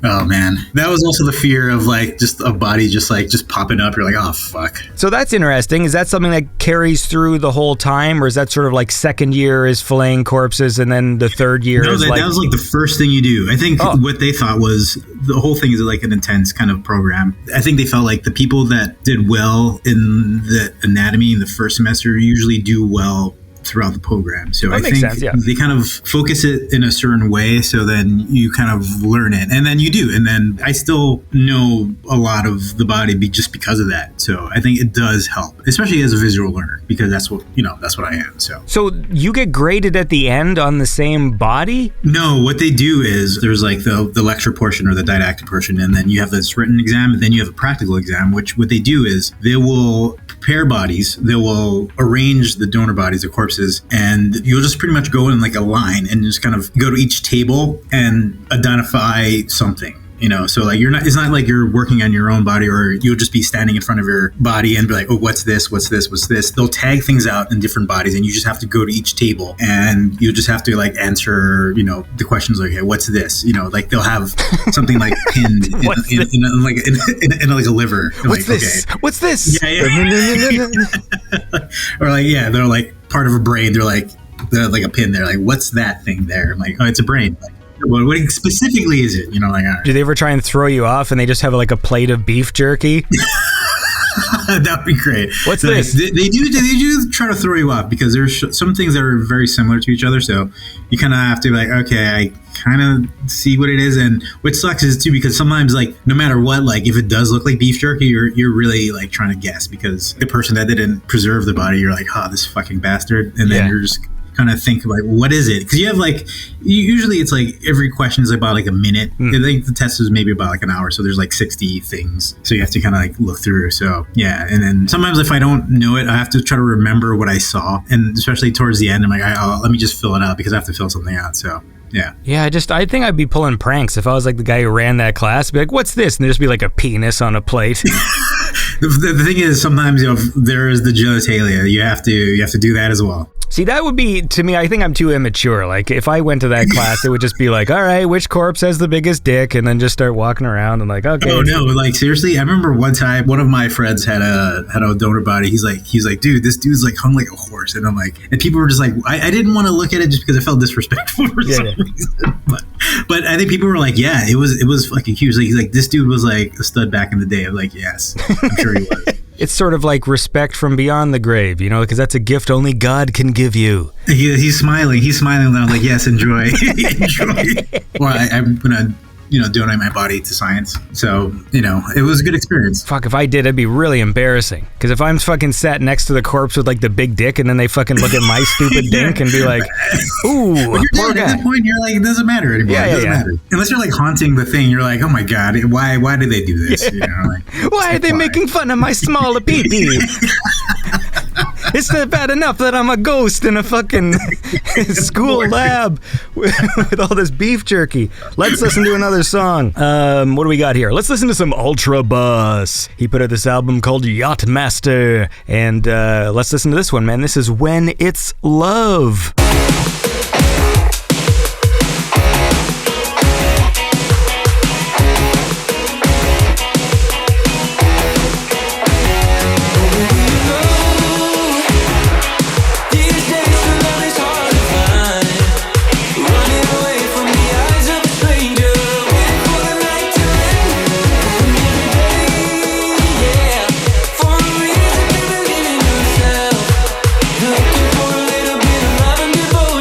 Oh, man. That was also the fear of, like, just a body just popping up. You're like, oh, fuck. So that's interesting. Is that something that carries through the whole time? Or is that sort of like second year is filleting corpses and then the third year is that was like the first thing you do. I think what they thought was the whole thing is like an intense kind of program. I think they felt like the people that did well in the anatomy in the first semester usually do well throughout the program. So I think they kind of focus it in a certain way, so then you kind of learn it, and then you do. And then I still know a lot of the body just because of that. So I think it does help, especially as a visual learner, because that's what I am. So you get graded at the end on the same body? No, what they do is there's like the lecture portion or the didactic portion, and then you have this written exam, and then you have a practical exam, which what they do is they will prepare bodies, they will arrange the donor bodies, the corpses, and you'll just pretty much go in like a line and just kind of go to each table and identify something. So like it's not like you're working on your own body, or you'll just be standing in front of your body and be like, oh, what's this? They'll tag things out in different bodies, and you just have to go to each table and you just have to like answer, the questions like, hey, what's this? Like they'll have something like pinned in like a liver. What's this? Okay. What's this? Yeah. Or like, yeah, they're like part of a brain. They're like a pin there. Like, what's that thing there? I'm like, oh, it's a brain. Like, what specifically is it? Like, all right. Do they ever try and throw you off and they just have like a plate of beef jerky? That would be great. What's this? They do try to throw you off because there's some things that are very similar to each other. So you kind of have to be like, okay, I kind of see what it is. And what sucks is too, because sometimes like no matter what, like if it does look like beef jerky, you're really like trying to guess, because the person that didn't preserve the body, you're like, oh, this fucking bastard. And then you're just kind of think like, what is it? Because you have like, usually it's like every question is about like a minute. I think the test is maybe about like an hour, so there's like 60 things, so you have to kind of like look through. So yeah, and then sometimes if I don't know it, I have to try to remember what I saw, and especially towards the end, I'm like, let me just fill it out because I have to fill something out. So yeah. I think I'd be pulling pranks if I was like the guy who ran that class. I'd be like, what's this? And there'd just be like a penis on a plate. The thing is, sometimes there is the genitalia. You have to do that as well. See, that would be, to me, I think I'm too immature. Like, if I went to that class, it would just be like, all right, which corpse has the biggest dick? And then just start walking around and like, okay. Oh, no, like, seriously, I remember one time, one of my friends had a donor body. He's like, dude, this dude's like hung like a horse. And I'm like, and people were just like, I didn't want to look at it just because I felt disrespectful for some reason. But I think people were like, yeah, it was fucking huge. Like, he's like, this dude was like a stud back in the day. I'm like, yes, I'm sure he was. It's sort of like respect from beyond the grave, because that's a gift only God can give you. He's smiling. And I'm like, yes, enjoy. Enjoy. Well, I'm going to, donate my body to science. So, it was a good experience. Fuck, if I did, it'd be really embarrassing. Because if I'm fucking sat next to the corpse with like the big dick and then they fucking look at my stupid dink and be like, ooh, poor guy. At that point, you're like, it doesn't matter anymore. Yeah, it doesn't matter. Unless you're like haunting the thing, you're like, oh my God, why did they do this? Why are they making fun of my small pee-pee? It's not bad enough that I'm a ghost in a fucking school lab with all this beef jerky. Let's listen to another song. What do we got here? Let's listen to some ULTRABOSS. He put out this album called Yacht Master. And let's listen to this one, man. This is When It's Love. Looking for a little bit of love and devotion.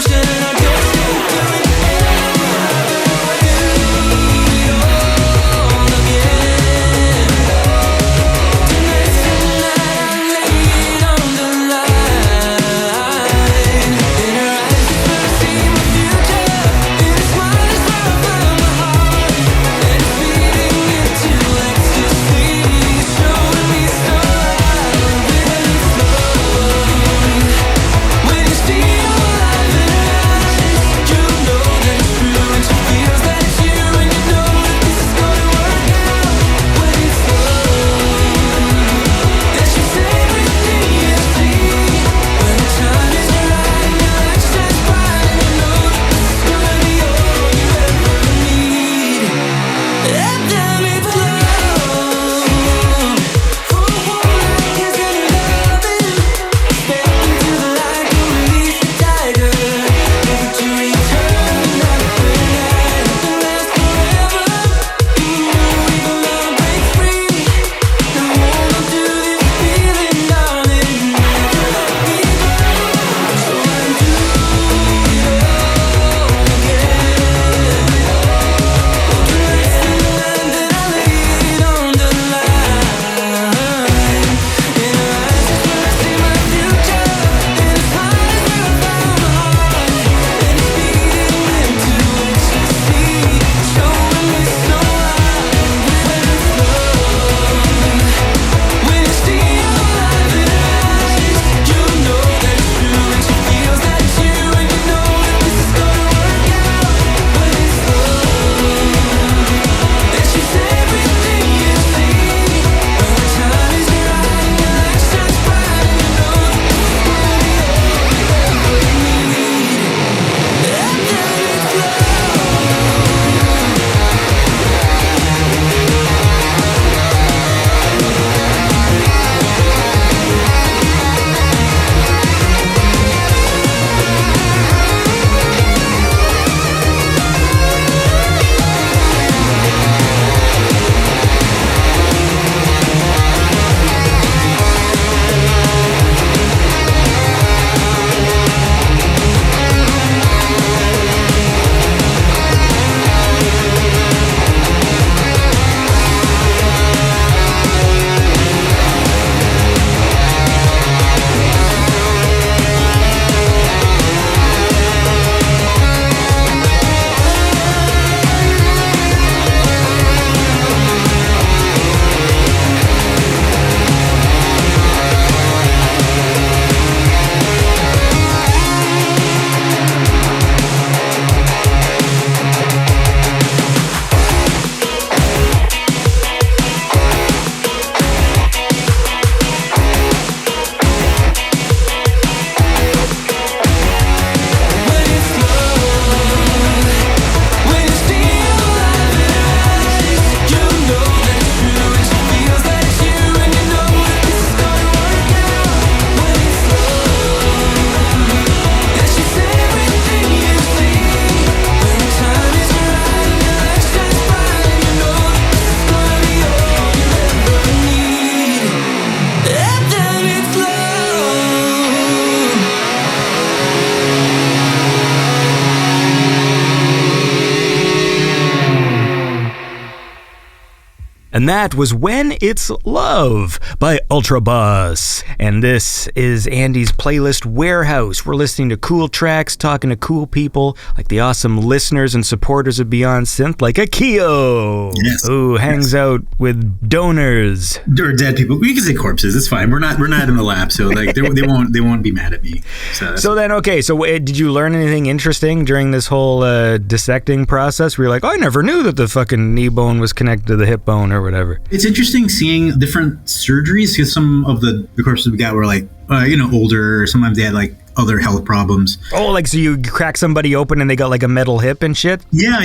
And that was When It's Love by ULTRABOSS. And this is Andy's playlist warehouse. We're listening to cool tracks, talking to cool people, like the awesome listeners and supporters of Beyond Synth, like Akio, who hangs out with donors. Or dead people. We can say corpses. It's fine. We're not in the lab, so like they won't be mad at me. So did you learn anything interesting during this whole dissecting process? Where you're like, oh, I never knew that the fucking knee bone was connected to the hip bone or whatever. It's interesting seeing different surgeries, because some of the corpses we got were like, older. Sometimes they had like other health problems. Oh, like so you crack somebody open and they got like a metal hip and shit? Yeah.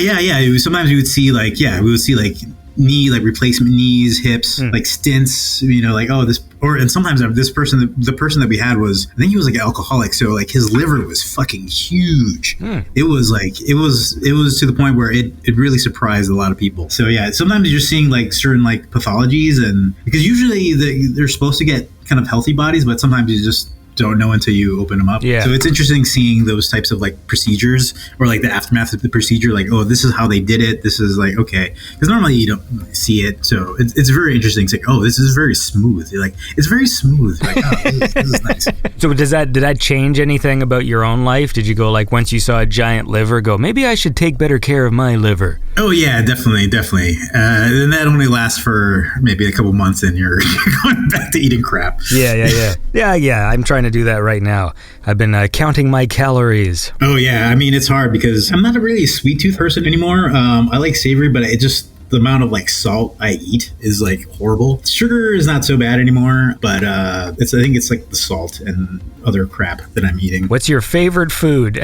Sometimes we would see like knee, like replacement knees, hips, like stents, and sometimes the person that we had was, I think he was like an alcoholic. So like his liver was fucking huge. It was to the point where it really surprised a lot of people. So yeah, sometimes you're seeing like certain like pathologies, and because usually they're supposed to get kind of healthy bodies, but sometimes you just don't know until you open them up. Yeah. So it's interesting seeing those types of like procedures, or like the aftermath of the procedure, like, oh, this is how they did it. This is like, okay. Because normally you don't see it. So it's very interesting. It's like, oh, this is very smooth. You're like, it's very smooth. Like, oh, this is nice. So did that change anything about your own life? Did you go like, once you saw a giant liver, go, maybe I should take better care of my liver? Oh yeah, definitely. And that only lasts for maybe a couple months, and you're going back to eating crap. Yeah. I'm trying to do that right now. I've been counting my calories. Oh yeah, I mean, it's hard because I'm not really a sweet tooth person anymore. I like savory, but the amount of like salt I eat is like horrible. Sugar is not so bad anymore, but I think it's like the salt and other crap that I'm eating. What's your favorite food?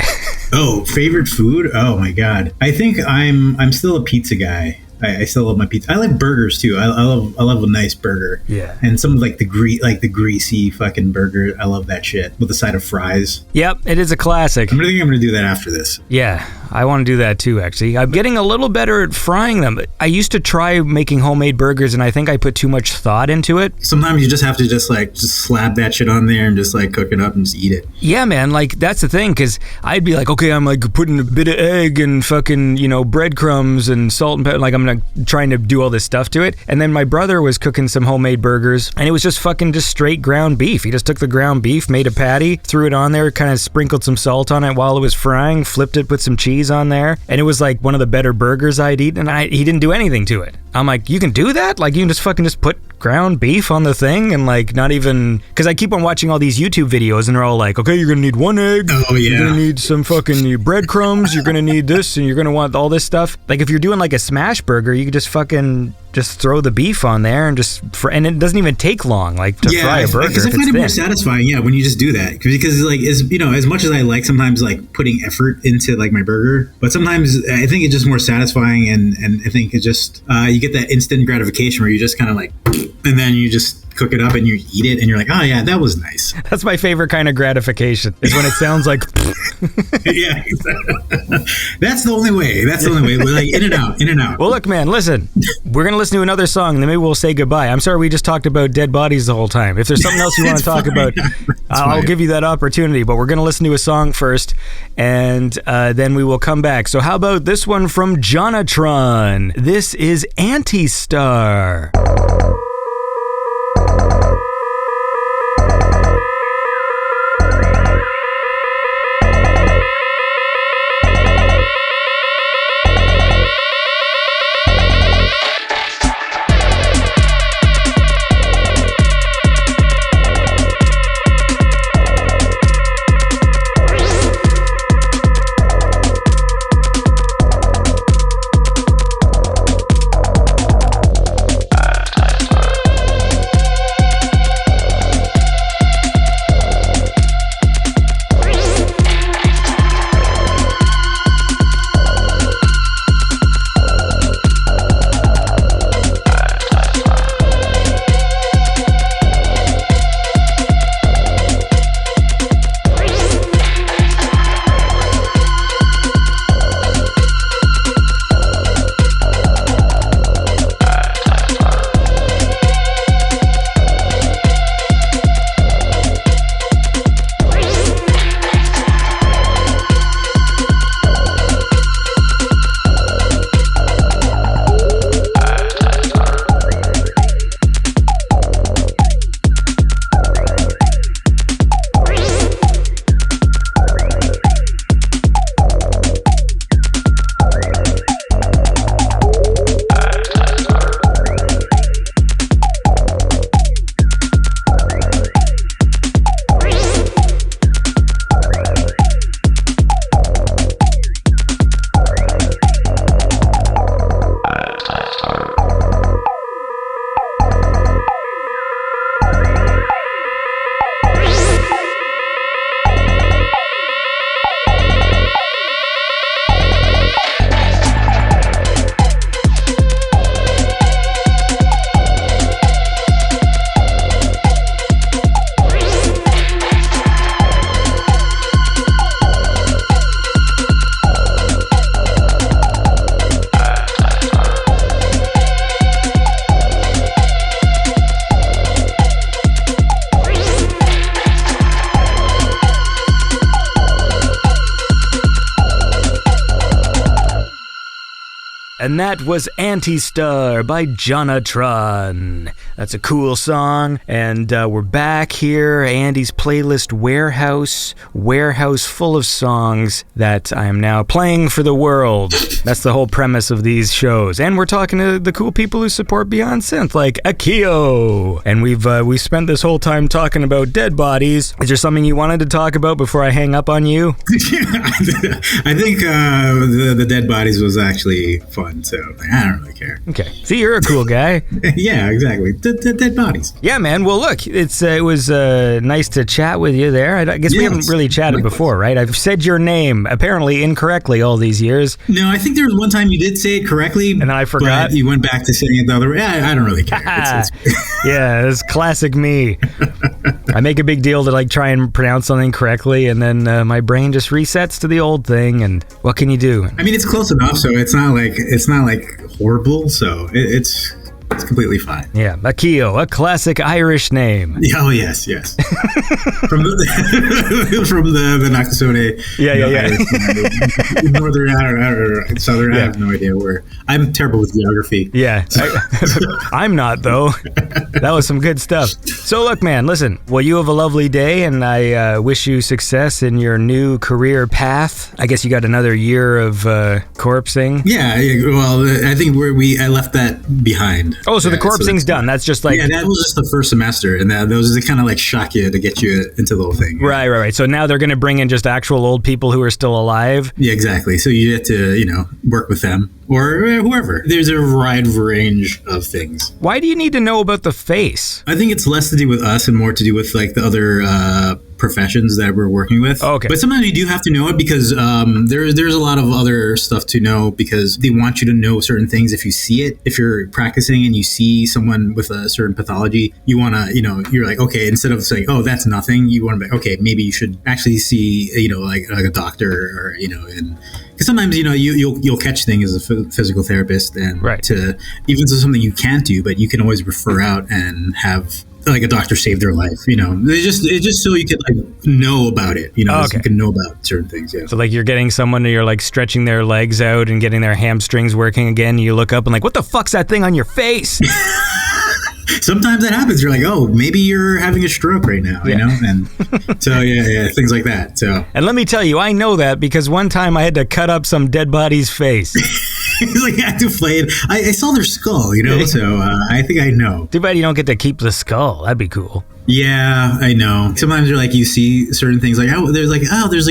Favorite food? Oh my god, I think I'm still a pizza guy. I still love my pizza. I like burgers too. I love a nice burger. Yeah. And some of like the greasy fucking burger. I love that shit with a side of fries. Yep, it is a classic. I'm gonna do that after this. Yeah, I want to do that too, actually. I'm getting a little better at frying them. I used to try making homemade burgers, and I think I put too much thought into it. Sometimes you just have to just slap that shit on there and just like cook it up and just eat it. Yeah, man, like that's the thing, because I'd be like, okay, I'm like putting a bit of egg and fucking, breadcrumbs and salt and pepper, like I'm trying to do all this stuff to it. And then my brother was cooking some homemade burgers, and it was just straight ground beef. He just took the ground beef, made a patty, threw it on there, kind of sprinkled some salt on it while it was frying, flipped it, put some cheese on there, and it was like one of the better burgers I'd eaten, and he didn't do anything to it. I'm like, you can do that? Like, you can just put ground beef on the thing, and like not even, because I keep on watching all these YouTube videos, and they're all like, okay, you're gonna need one egg, you're gonna need some fucking breadcrumbs, you're gonna need this, and you're gonna want all this stuff. Like if you're doing like a smash burger, you could just throw the beef on there and and it doesn't even take long, like to fry a burger. Because I find it more satisfying, when you just do that. Because like, as much as I like sometimes like putting effort into like my burger, but sometimes I think it's just more satisfying, and I think it just you get that instant gratification where you just kind of like, and then you just cook it up and you eat it and you're like, oh yeah, that was nice. That's my favorite kind of gratification, is when it sounds like yeah, that's the only way. We're like in and out. Well, look, man, listen, we're gonna listen to another song, and then maybe we'll say goodbye. I'm sorry we just talked about dead bodies the whole time. If there's something else you want to talk about, I'll give you that opportunity, but we're gonna listen to a song first, and then we will come back. So how about this one from Johnatron? This is Antistar. and that was Antistar by Johnatron. That's a cool song, and we're back here, Andy's playlist warehouse full of songs that I am now playing for the world. That's the whole premise of these shows, and we're talking to the cool people who support Beyond Synth, like Akio, and we spent this whole time talking about dead bodies. Is there something you wanted to talk about before I hang up on you? I think the dead bodies was actually fun, so I don't really care. Okay. See, you're a cool guy. Yeah, exactly. Dead bodies. Yeah, man. Well, look, it was nice to chat with you there. I guess we haven't really chatted before, right? I've said your name apparently incorrectly all these years. No, I think there was one time you did say it correctly, and then I forgot. But you went back to saying it the other way. I don't really care. Yeah, it's classic me. I make a big deal to like try and pronounce something correctly, and then my brain just resets to the old thing. And what can you do? I mean, it's close enough, so it's not like horrible. So it's completely fine. Yeah, Akio, a classic Irish name. Oh yes. from the Noctisone. Yeah. Northern, I don't know, southern. Yeah. I have no idea where. I'm terrible with geography. Yeah, I'm not though. That was some good stuff. So look, man, listen. Well, you have a lovely day, and I wish you success in your new career path. I guess you got another year of corpsing. Yeah. Well, I think I left that behind. Oh, so the corpsing's done. That's just like... Yeah, that was just the first semester, and those kind of like shock you to get you into the whole thing. Right. So now they're going to bring in just actual old people who are still alive? Yeah, exactly. So you get to, work with them. Or whoever. There's a wide range of things. Why do you need to know about the face? I think it's less to do with us and more to do with like the other professions that we're working with. Oh, okay. But sometimes you do have to know it because there's a lot of other stuff to know because they want you to know certain things if you see it. If you're practicing and you see someone with a certain pathology, you want to, you're like, okay, instead of saying, oh, that's nothing, you want to be, okay, maybe you should actually see, like a doctor or, and... Because sometimes, you'll catch things as a physical therapist and to even to something you can't do, but you can always refer out and have like a doctor save their life, It's just so you can like know about it, so you can know about certain things, yeah. So like you're getting someone and you're like stretching their legs out and getting their hamstrings working again, you look up and like, what the fuck's that thing on your face? Sometimes that happens. You're like, oh, maybe you're having a stroke right now, and so yeah, things like that. So, and let me tell you, I know that because one time I had to cut up some dead body's face. He's like, I had to play it. I saw their skull, so I think I know. Too bad you don't get to keep the skull. That'd be cool. Yeah, I know. Sometimes you're like, you see certain things like, there's like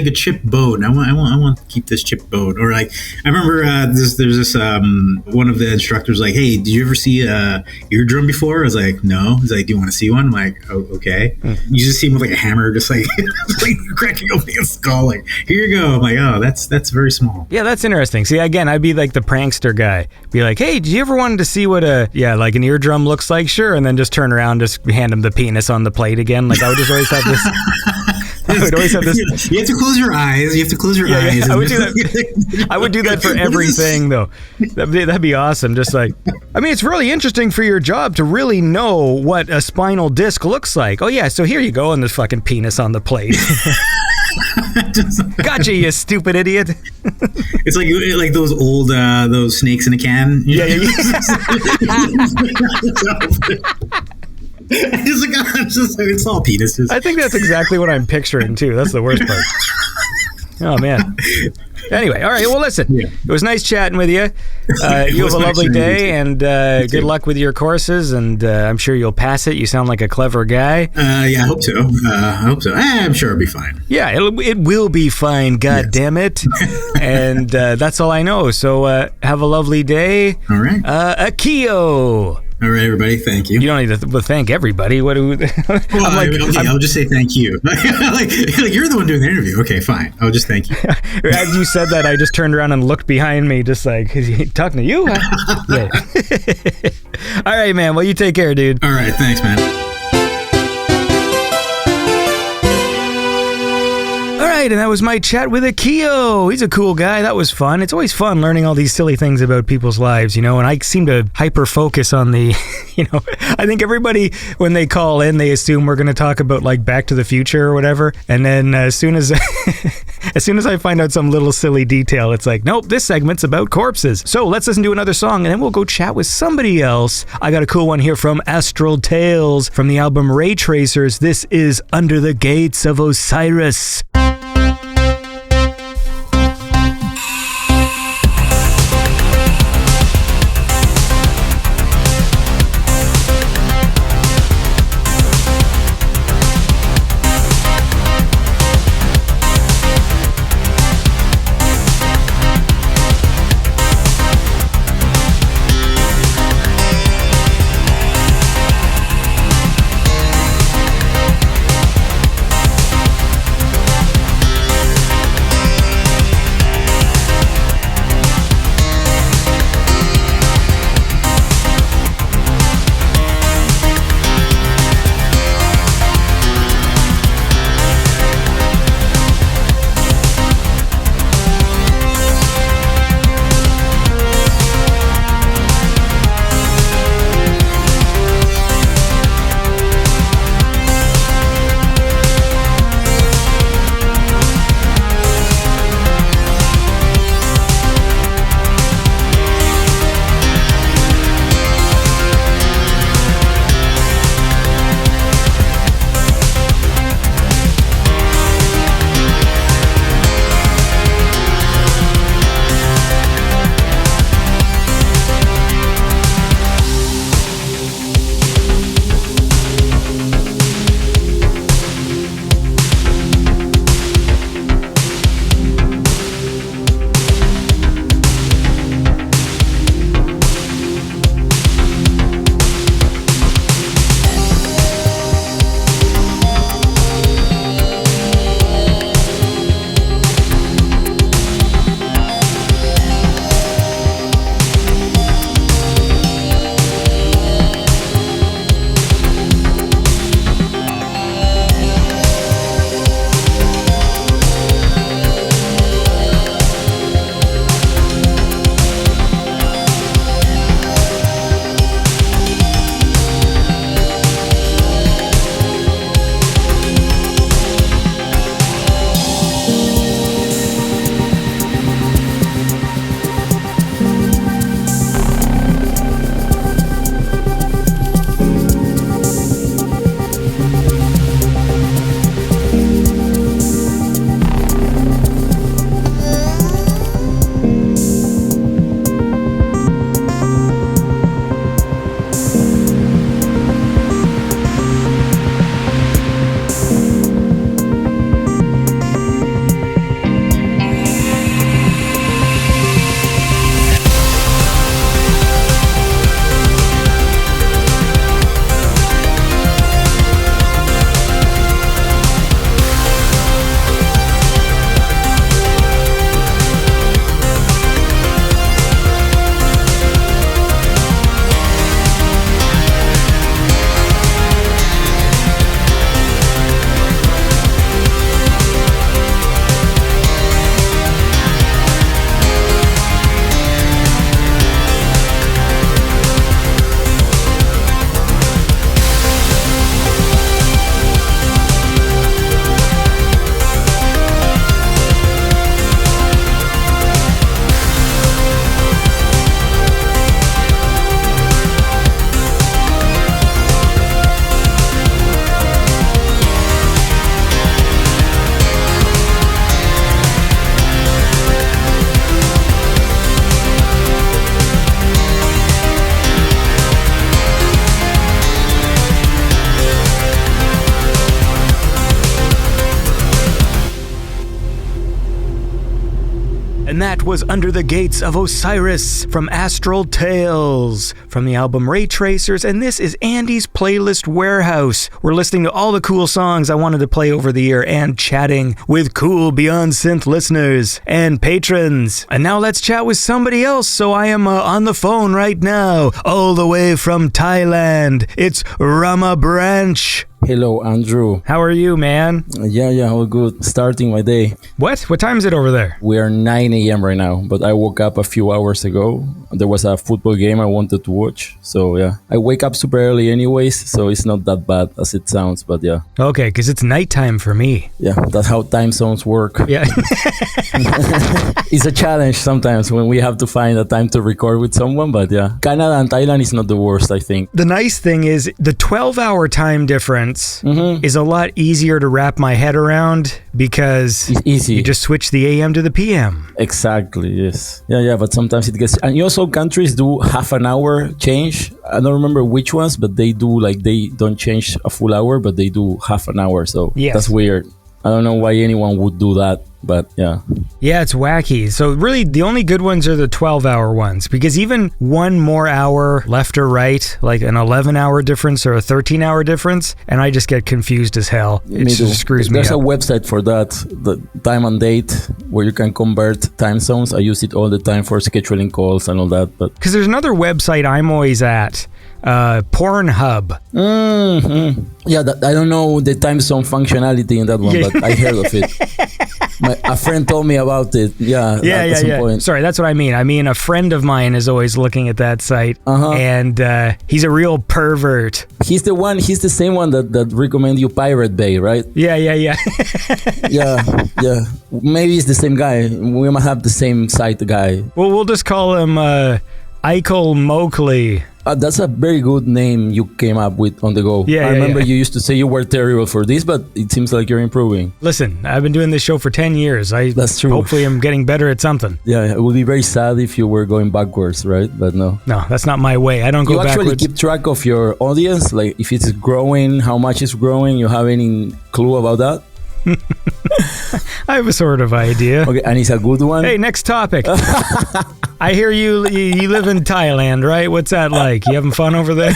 a chipped bone. I want to keep this chipped bone. Or like, I remember there's this one of the instructors like, hey, did you ever see a eardrum before? I was like, no. He's like, do you want to see one? I'm like, oh, okay. You just see him with like a hammer, just like, like cracking open a skull. Like, here you go. I'm like, oh, that's very small. Yeah, that's interesting. See, again, I'd be like the prankster guy. Be like, hey, did you ever wanted to see what like an eardrum looks like? Sure. And then just turn around, just hand him the penis on the plate again. Like I would just always have this. I would always have this. You have to close your eyes. Yeah, I would do that. I would do that for everything, though. That'd be awesome. Just like, I mean, it's really interesting for your job to really know what a spinal disc looks like. Oh yeah, so here you go, and this fucking penis on the plate. Gotcha, you stupid idiot. It's like those old those snakes in a can. Yeah. It's all penises. I think that's exactly what I'm picturing too. That's the worst part. Oh man. Anyway, all right. Well, listen. Yeah. It was nice chatting with you. You have a lovely day, and good luck with your courses. And I'm sure you'll pass it. You sound like a clever guy. Yeah, I hope so. I'm sure it'll be fine. Yeah, it will be fine. God damn it. And that's all I know. So have a lovely day. All right. Akio. All right, everybody. Thank you. You don't need to thank everybody. What do? I'll just say thank you. like you're the one doing the interview. Okay, fine. I'll just thank you. As you said that, I just turned around and looked behind me, just like, is he talking to you? Yeah. All right, man. Well, you take care, dude. All right. Thanks, man. All right, right, and that was my chat with Akio. He's a cool guy. That was fun. It's always fun learning all these silly things about people's lives, and I seem to hyper-focus on the, I think everybody, when they call in, they assume we're going to talk about, like, Back to the Future or whatever, and then as soon as I find out some little silly detail, it's like, nope, this segment's about corpses. So let's listen to another song, and then we'll go chat with somebody else. I got a cool one here from Astral Tales from the album Ray Tracers. This is Under the Gates of Osiris. And that was Under the Gates of Osiris from Astral Tales from the album Ray Tracers, and this is Andy's Playlist Warehouse. We're listening to all the cool songs I wanted to play over the year and chatting with cool Beyond Synth listeners and patrons. And now let's chat with somebody else, so I am on the phone right now, all the way from Thailand. It's Rama Branch. Hello, Andrew. How are you, man? Yeah, all good. Starting my day. What? What time is it over there? We are 9 a.m. right now, but I woke up a few hours ago. There was a football game I wanted to watch. So, yeah. I wake up super early anyways, so it's not that bad as it sounds, but yeah. Okay, because it's nighttime for me. Yeah, that's how time zones work. Yeah. It's a challenge sometimes when we have to find a time to record with someone, but yeah. Canada and Thailand is not the worst, I think. The nice thing is the 12-hour time difference is a lot easier to wrap my head around because it's easy. You just switch the AM to the PM. Exactly, yes. Yeah, but sometimes it gets... And also countries do half an hour change. I don't remember which ones, but they do, like, they don't change a full hour, but they do half an hour, so that's weird. I don't know why anyone would do that, but yeah. Yeah, it's wacky. So really, the only good ones are the 12-hour ones, because even one more hour left or right, like an 11-hour difference or a 13-hour difference, and I just get confused as hell. It just screws me up. There's a website for that, the time and date, where you can convert time zones. I use it all the time for scheduling calls and all that. But because there's another website I'm always at, Pornhub. Mm-hmm. Yeah, I don't know the time zone functionality in that one, but I heard of it. A friend told me about it. Yeah. Point. Sorry, that's what I mean. I mean, a friend of mine is always looking at that site, and he's a real pervert. He's the same one that recommend you Pirate Bay, right? Yeah. Yeah. Maybe it's the same guy. We might have the same site guy. Well, we'll just call him Eichel Moakley. That's a very good name you came up with on the go. I remember you used to say you were terrible for this, but it seems like you're improving. Listen, I've been doing this show for 10 years. That's true. Hopefully I'm getting better at something. Yeah, it would be very sad if you were going backwards, right? But no. No, that's not my way. I don't go backwards. You actually keep track of your audience? Like if it's growing, how much it's growing? You have any clue about that? I have a sort of idea. Okay, and it's a good one. Hey, next topic. I hear you live in Thailand, right? What's that like? You having fun over there?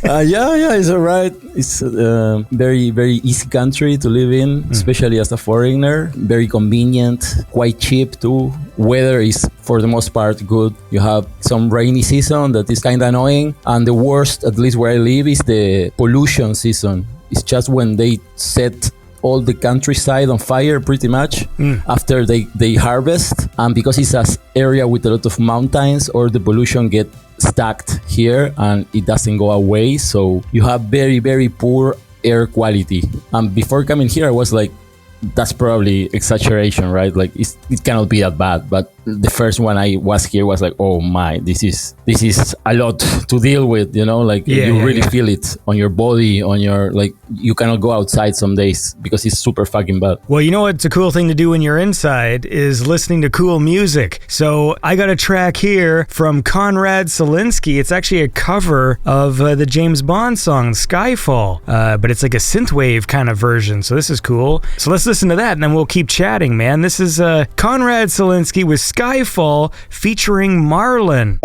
Yeah, it's all right. It's a very, very easy country to live in, especially as a foreigner. Very convenient, quite cheap too. Weather is, for the most part, good. You have some rainy season that is kind of annoying. And the worst, at least where I live, is the pollution season. It's just when they set all the countryside on fire pretty much after they harvest, and because it's an area with a lot of mountains, or the pollution get stacked here and it doesn't go away, so you have very, very poor air quality. And before coming here I was like, that's probably exaggeration, right? Like it cannot be that bad. But the first one I was here was like, oh my, this is a lot to deal with, you know, like you really feel it on your body, on your, like, you cannot go outside some days because it's super fucking bad. Well, you know what's a cool thing to do when you're inside is listening to cool music. So I got a track here from Konrad Selinski. It's actually a cover of the James Bond song Skyfall, but it's like a synthwave kind of version. So this is cool. So let's listen to that and then we'll keep chatting, man. This is Konrad Selinski with Skyfall featuring Marlon.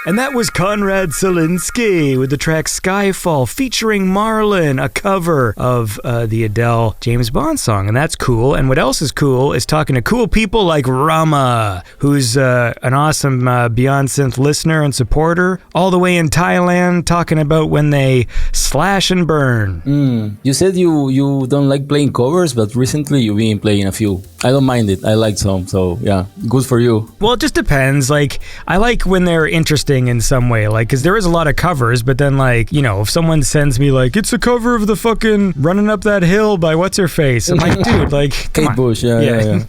And that was Konrad Zielinski with the track Skyfall featuring Marlon, a cover of the Adele James Bond song. And that's cool. And what else is cool is talking to cool people like Rama, who's an awesome Beyond Synth listener and supporter, all the way in Thailand, talking about when they slash and burn. You said you don't like playing covers, but recently you've been playing a few. I don't mind it. I like some. So yeah, good for you. Well, it just depends. Like, I like when they're interesting in some way, like, because there is a lot of covers, but then, like, you know, if someone sends me like, it's a cover of the fucking Running Up That Hill by what's her face, I'm like, dude, like, come Kate on. Bush, yeah.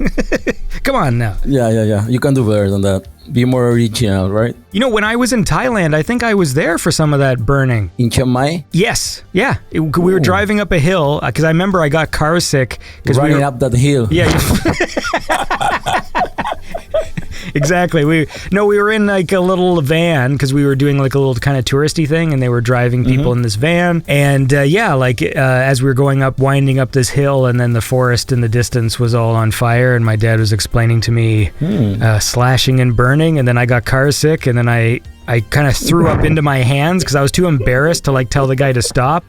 Come on now. Yeah. You can do better than that. Be more original, right? You know, when I was in Thailand, I think I was there for some of that burning. In Chiang Mai? Yes, yeah. We were driving up a hill, because I remember I got car sick. Running up that hill. Yeah. Exactly. We were in like a little van because we were doing like a little kind of touristy thing, and they were driving people in this van. And as we were winding up this hill, and then the forest in the distance was all on fire, and my dad was explaining to me slashing and burning, and then I got car sick, and then I kind of threw up into my hands because I was too embarrassed to like tell the guy to stop.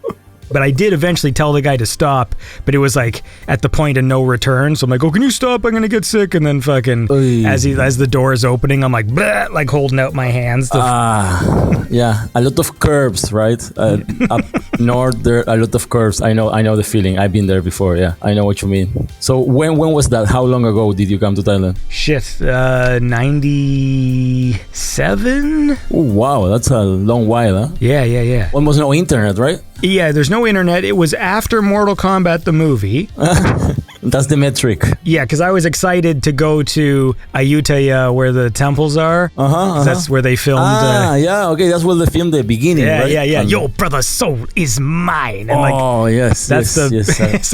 But I did eventually tell the guy to stop, but it was like at the point of no return. So I'm like, oh, can you stop? I'm going to get sick. And then fucking, as the door is opening, I'm like, bleh, like holding out my hands. Yeah, a lot of curves, right? Up north, there are a lot of curves. I know the feeling. I've been there before, yeah. I know what you mean. So when was that? How long ago did you come to Thailand? Shit, 97? Oh, wow, that's a long while, huh? Yeah. Almost no internet, right? Yeah, there's no internet. It was after Mortal Kombat the movie. That's the metric. Yeah, because I was excited to go to Tthe, where the temples are. That's where they filmed. Okay, that's where they filmed the beginning, right? Yeah. Your brother's soul is mine. And yes. So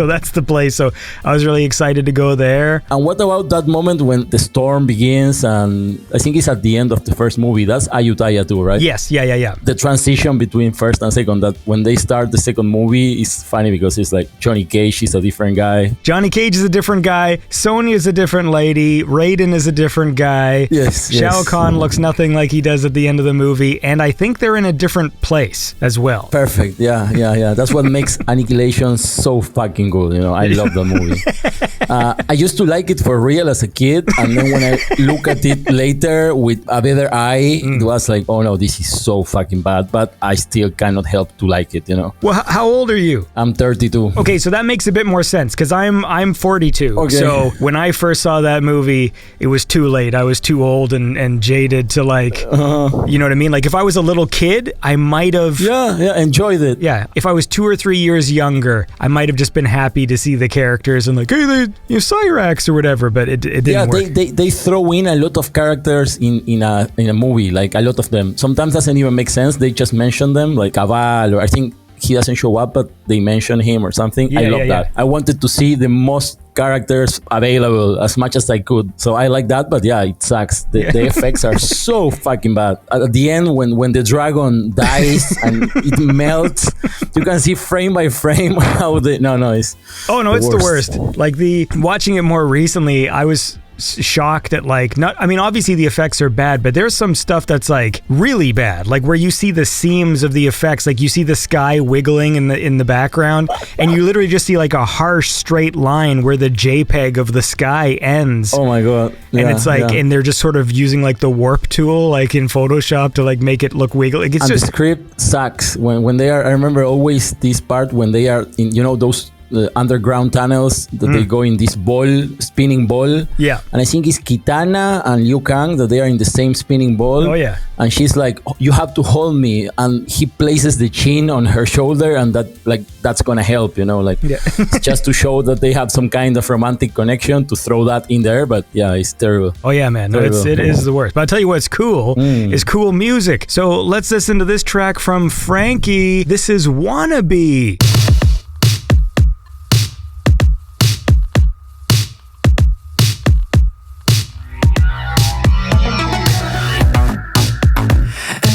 that's the place. So I was really excited to go there. And what about that moment when the storm begins, and I think it's at the end of the first movie? That's Ayutthaya too, right? Yes, yeah. The transition between first and second, that when they start the second movie is funny because it's like Johnny Cage is a different guy. Johnny Cage is a different guy. Sonya is a different lady. Raiden is a different guy. Yes. Shao Kahn looks nothing like he does at the end of the movie, and I think they're in a different place as well. Perfect. Yeah. That's what makes Annihilation so fucking good. You know, I love the movie. I used to like it for real as a kid, and then when I look at it later with a better eye, it was like, oh no, this is so fucking bad. But I still cannot help to like it. You know. Well, how old are you? I'm 32. Okay, so that makes a bit more sense because I'm 42. Okay. So when I first saw that movie, it was too late. I was too old and jaded to like, you know what I mean? Like if I was a little kid, I might have... Yeah, enjoyed it. Yeah, if I was 2 or 3 years younger, I might have just been happy to see the characters and like, hey, they Cyrax or whatever, but it didn't work. They throw in a lot of characters in a movie, like a lot of them. Sometimes doesn't even make sense. They just mention them, like Caval, or I think he doesn't show up, but they mention him or something. I love that. I wanted to see the most characters available as much as I could. So I like that, but yeah, it sucks. The effects are so fucking bad. At the end, when the dragon dies and it melts, you can see frame by frame how it's the worst. Like watching it more recently, I was shocked at obviously the effects are bad, but there's some stuff that's like really bad, like where you see the seams of the effects, like you see the sky wiggling in the background, and you literally just see like a harsh straight line where the JPEG of the sky ends. Oh my god. And it's like and they're just sort of using like the warp tool like in Photoshop to like make it look wiggly. Like, it's and just the script sucks when they are. I remember always this part when they are in those underground tunnels that they go in this spinning ball. Yeah. And I think it's Kitana and Liu Kang that they are in the same spinning ball. Oh yeah. And she's like, you have to hold me, and he places the chin on her shoulder, and that's gonna help, it's just to show that they have some kind of romantic connection, to throw that in there. But yeah, it's terrible. Oh yeah, man. No, it is the worst. But I'll tell you what's cool is cool music. So let's listen to this track from Frankie. This is Wannabe.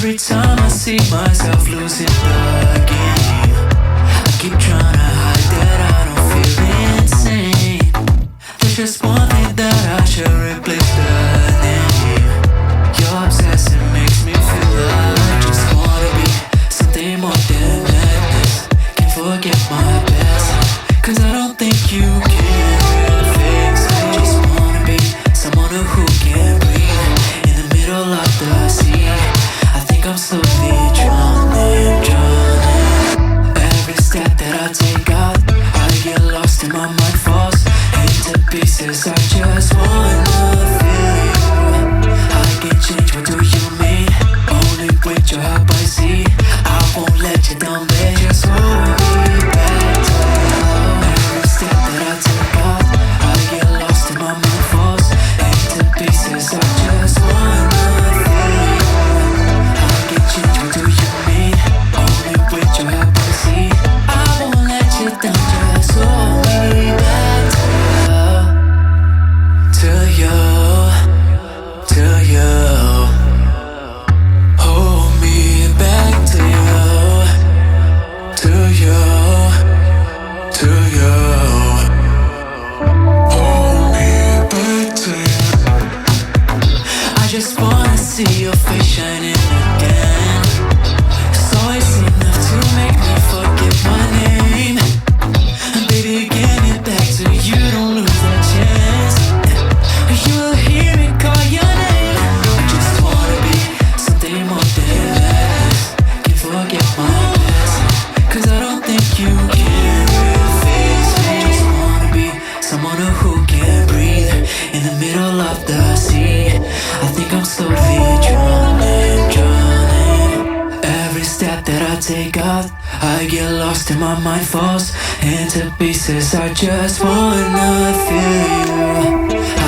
Every time I see myself losing the game, I keep trying to hide that I don't feel insane. There's just one thing that I should replace the name. Your obsession makes me feel like see your face shining again. It's always enough to make me forget my name. And baby, give it back to you, don't lose that chance. You'll hear me call your name. I just wanna be something more than less. Can't forget my best, 'cause I don't think you can face me. Just wanna be someone who can breathe in the middle of the sea. I think I'm slowly drowning. Every step that I take out, I get lost and my mind falls into pieces. I just wanna feel you.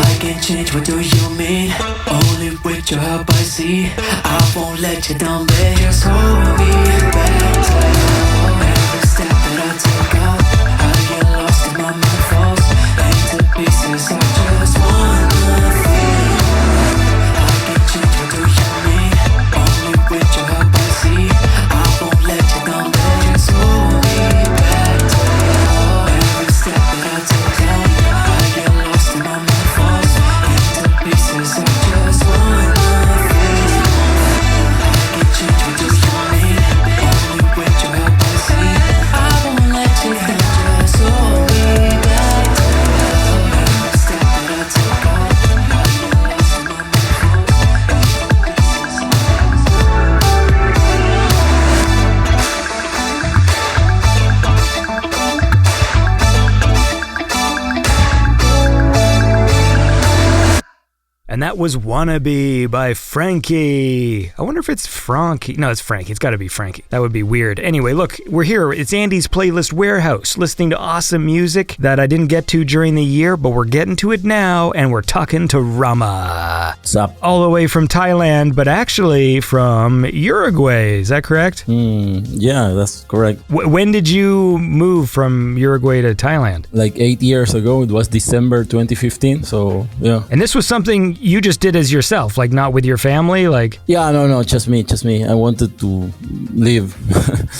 I can change, what do you mean? Only with your help I see. I won't let you down, babe. Just hold me back. Every step that I take out, I get lost and my mind falls into pieces. I just wanna feel you. I can change, what do you mean? Only with your help I see. I won't let you down, babe. Just hold me back. Every step that I take out, I get lost and my mind falls into pieces. I just wanna feel you. I can change, what do you mean? Only with your help I see. I won't let you down. Just hold me back. Every step that I take out, I get lost and my mind And that was Wannabe by Frankie. I wonder if it's Frankie. No, it's Frankie. It's got to be Frankie. That would be weird. Anyway, look, we're here. It's Andy's Playlist Warehouse, listening to awesome music that I didn't get to during the year, but we're getting to it now, and we're talking to Rama. What's up? All the way from Thailand, but actually from Uruguay. Is that correct? Yeah, that's correct. When did you move from Uruguay to Thailand? Like 8 years ago. It was December 2015. So, yeah. And this was something you just did as yourself, like not with your family? Like, Yeah, no, just me. I wanted to live.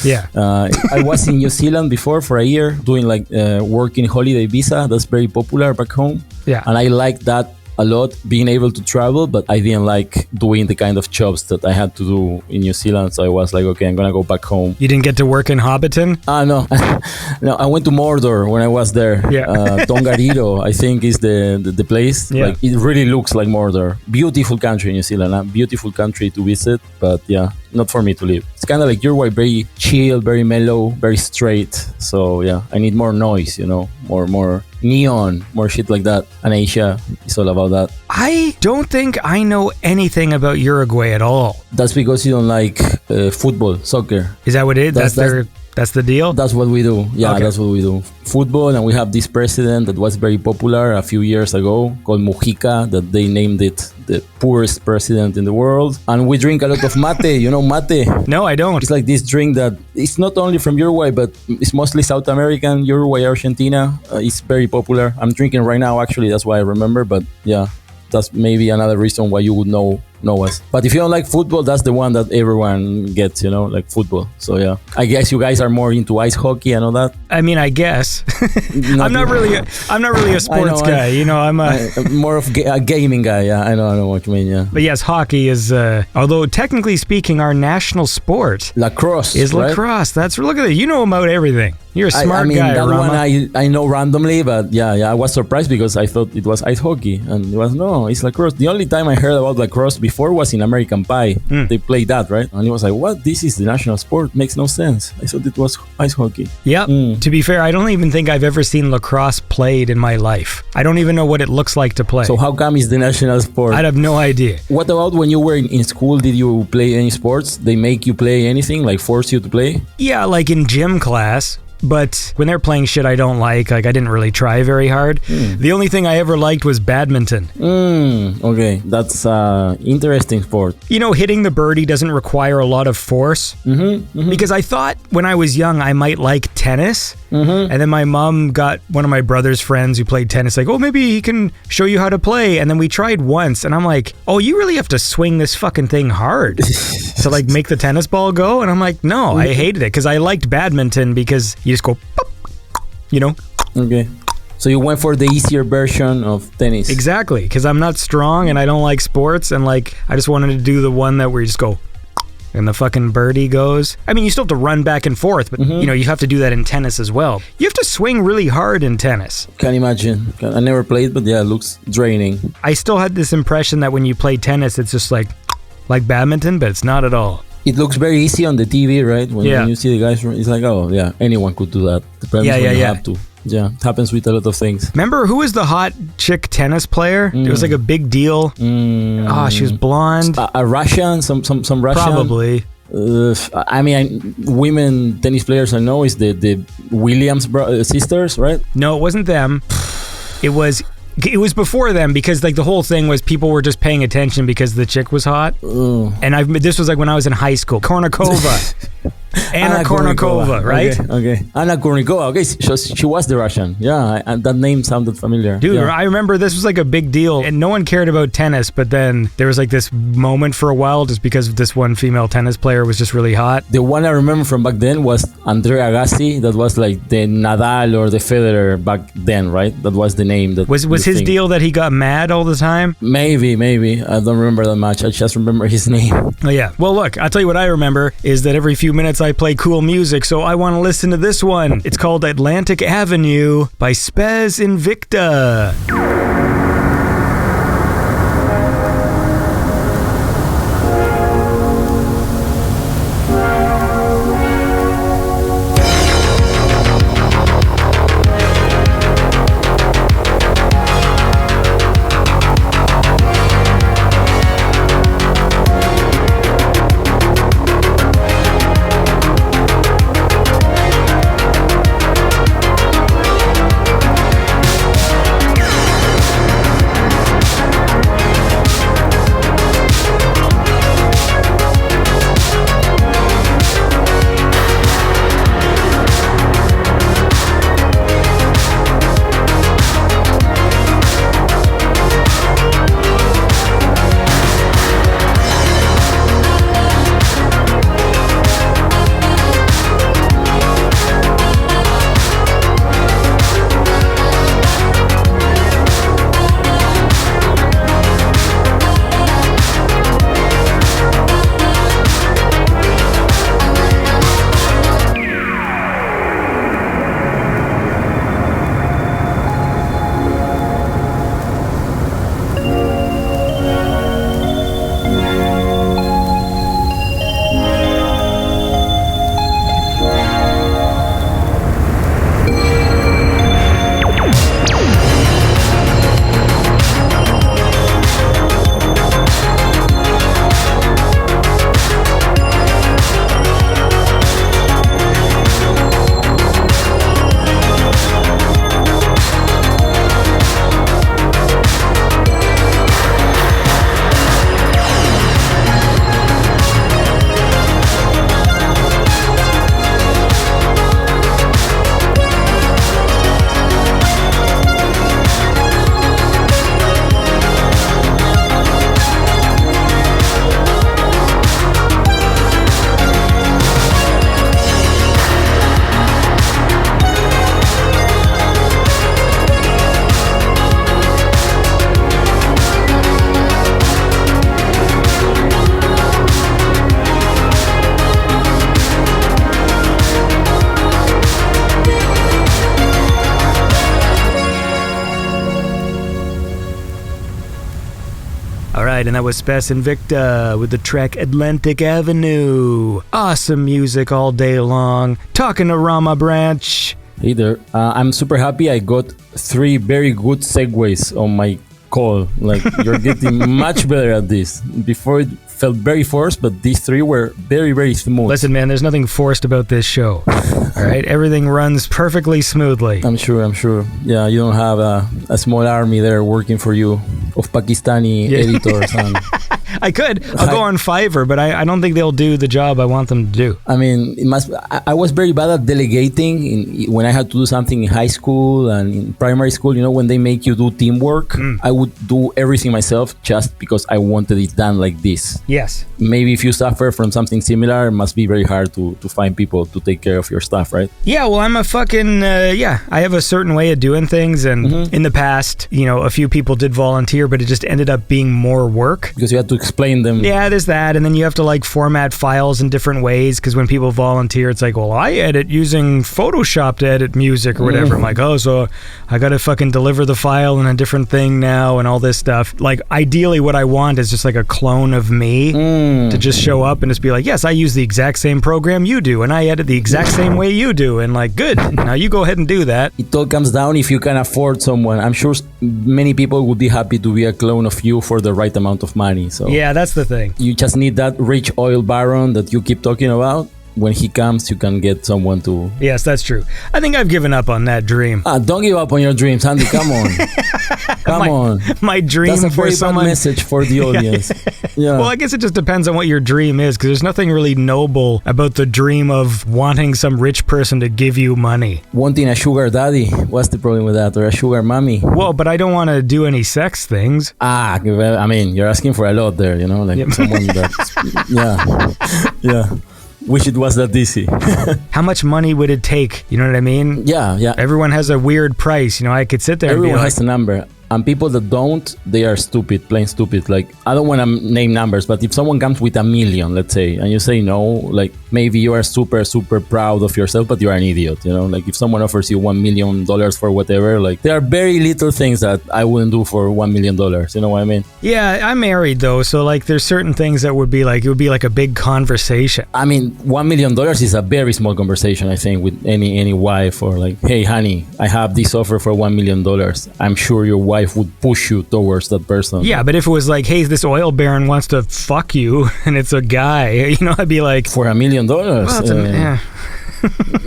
yeah. I was in New Zealand before for a year doing like working holiday visa. That's very popular back home. Yeah. And I liked that a lot, being able to travel, but I didn't like doing the kind of jobs that I had to do in New Zealand. So I was like, okay, I'm gonna go back home. You didn't get to work in Hobbiton? No. No, I went to Mordor when I was there. Yeah. Tongariro, I think, is the place. Yeah. Like, it really looks like Mordor. Beautiful country, New Zealand. Beautiful country to visit, but yeah, not for me to live. It's kind of like Uruguay, very chill, very mellow, very straight. So yeah, I need more noise, more neon, more shit like that. And Asia is all about that. I don't think I know anything about Uruguay at all. That's because you don't like football, soccer. Is that what it is? That's the deal? That's what we do. Yeah, Okay. That's what we do. Football, and we have this president that was very popular a few years ago called Mujica, that they named it the poorest president in the world. And we drink a lot of mate. You know mate? No, I don't. It's like this drink that it's not only from Uruguay, but it's mostly South American, Uruguay, Argentina. It's very popular. I'm drinking right now, actually. That's why I remember. But yeah, that's maybe another reason why you would know us. But if you don't like football, that's the one that everyone gets, like football. So yeah, I guess you guys are more into ice hockey and all that. I mean, I guess. I'm not really a sports guy. I'm more of a gaming guy. Yeah, I know what you mean. Yeah. But yes, hockey is, although technically speaking, our national sport lacrosse is lacrosse. Right? Look at it. You know about everything. You're a smart guy, that Rama. one I know randomly, but yeah, I was surprised because I thought it was ice hockey, and it was it's lacrosse. The only time I heard about lacrosse before was in American Pie. They played that, right? And it was like, what? This is the national sport? Makes no sense. I thought it was ice hockey. Yep. To be fair, I don't even think I've ever seen lacrosse played in my life. I don't even know what it looks like to play. So how come it's the national sport? I have no idea. What about when you were in school? Did you play any sports? They make you play anything, like force you to play? Yeah, like in gym class. But when they're playing shit I don't like I didn't really try very hard. The only thing I ever liked was badminton. Okay, that's interesting sport. Hitting the birdie doesn't require a lot of force. Because I thought when I was young I might like tennis. And then my mom got one of my brother's friends who played tennis, like, oh, maybe he can show you how to play. And then we tried once, and I'm like, oh, you really have to swing this fucking thing hard to like make the tennis ball go? And I'm like, no, I hated it because I liked badminton because you just go, pop, Okay. So you went for the easier version of tennis. Exactly, because I'm not strong and I don't like sports, and like I just wanted to do the one that where you just go and the fucking birdie goes. I mean, you still have to run back and forth, but you know, you have to do that in tennis as well. You have to swing really hard in tennis. Can imagine. I never played, but yeah, it looks draining. I still had this impression that when you play tennis, it's just like badminton, but it's not at all. It looks very easy on the TV, right? When you see the guys, it's like, oh yeah, anyone could do that. The problem is when you have to. Yeah, it happens with a lot of things. Remember who was the hot chick tennis player? It was like a big deal. She was blonde. A Russian, some Russian. Probably. I mean, women tennis players I know is the Williams sisters, right? No, it wasn't them. It was before them, because like the whole thing was people were just paying attention because the chick was hot. And this was like when I was in high school. Kornikova. Anna Kournikova, right? Okay. Anna Kournikova. Okay, she was the Russian. Yeah, and that name sounded familiar. Dude, yeah. I remember this was like a big deal, and no one cared about tennis, but then there was like this moment for a while just because this one female tennis player was just really hot. The one I remember from back then was Andre Agassi. That was like the Nadal or the Federer back then, right? That was the name. That was his deal that he got mad all the time? Maybe. I don't remember that much. I just remember his name. Oh, yeah. Well, look, I'll tell you what I remember is that every few minutes I play cool music, so I want to listen to this one. It's called Atlantic Avenue by Spez Invicta. And that was Spez Invicta with the track Atlantic Avenue. Awesome music all day long. Talking to Rama Branch. Hey there. I'm super happy I got 3 very good segues on my call. Like, you're getting much better at this. Before it felt very forced, but these 3 were very, very smooth. Listen, man, there's nothing forced about this show. All right? Everything runs perfectly smoothly. I'm sure. Yeah, you don't have a small army there working for you of Pakistani editors. I could. I'll go on Fiverr, but I don't think they'll do the job I want them to do. I mean, I was very bad at delegating when I had to do something in high school and in primary school. You know, when they make you do teamwork, I would do everything myself just because I wanted it done like this. Yes. Maybe if you suffer from something similar, it must be very hard to find people to take care of your stuff, right? Yeah, well, I'm a fucking, I have a certain way of doing things, and in the past, you know, a few people did volunteer, but it just ended up being more work. Because you had to explain them. Yeah, there's that, and then you have to, like, format files in different ways, because when people volunteer, it's like, well, I edit using Photoshop to edit music or whatever. I'm like, oh, so I gotta fucking deliver the file in a different thing now and all this stuff. Like, ideally, what I want is just like a clone of me to just show up and just be like, yes, I use the exact same program you do, and I edit the exact same way you do, and like, good, now you go ahead and do that. It all comes down if you can afford someone. I'm sure many people would be happy to be a clone of you for the right amount of money. So yeah, that's the thing. You just need that rich oil baron that you keep talking about. When he comes, you can get someone to... Yes, that's true. I think I've given up on that dream. Don't give up on your dreams, Andy. Come on. Come on. My dream That's a for very someone... bad message for the audience. Yeah. Well, I guess it just depends on what your dream is, because there's nothing really noble about the dream of wanting some rich person to give you money. Wanting a sugar daddy. What's the problem with that? Or a sugar mommy? Well, but I don't want to do any sex things. Well, I mean, you're asking for a lot there, you know? Like someone that's... Yeah. Wish it was that easy. How much money would it take? You know what I mean? Yeah. Everyone has a weird price. You know, I could sit there Everyone and be like... has a number. And people that don't, they are stupid, plain stupid. Like, I don't want to name numbers, but if someone comes with $1 million, let's say, and you say no, like, maybe you are super, super proud of yourself, but you are an idiot, you know? Like, if someone offers you $1 million for whatever, like, there are very little things that I wouldn't do for $1 million. You know what I mean? Yeah, I'm married, though, so, like, there's certain things that would be like, it would be like a big conversation. I mean, $1 million is a very small conversation, I think, with any wife, or like, hey, honey, I have this offer for $1 million. I'm sure your wife would push you towards that person. Yeah, but if it was like, hey, this oil baron wants to fuck you, and it's a guy, you know, I'd be like... For $1 million? Well,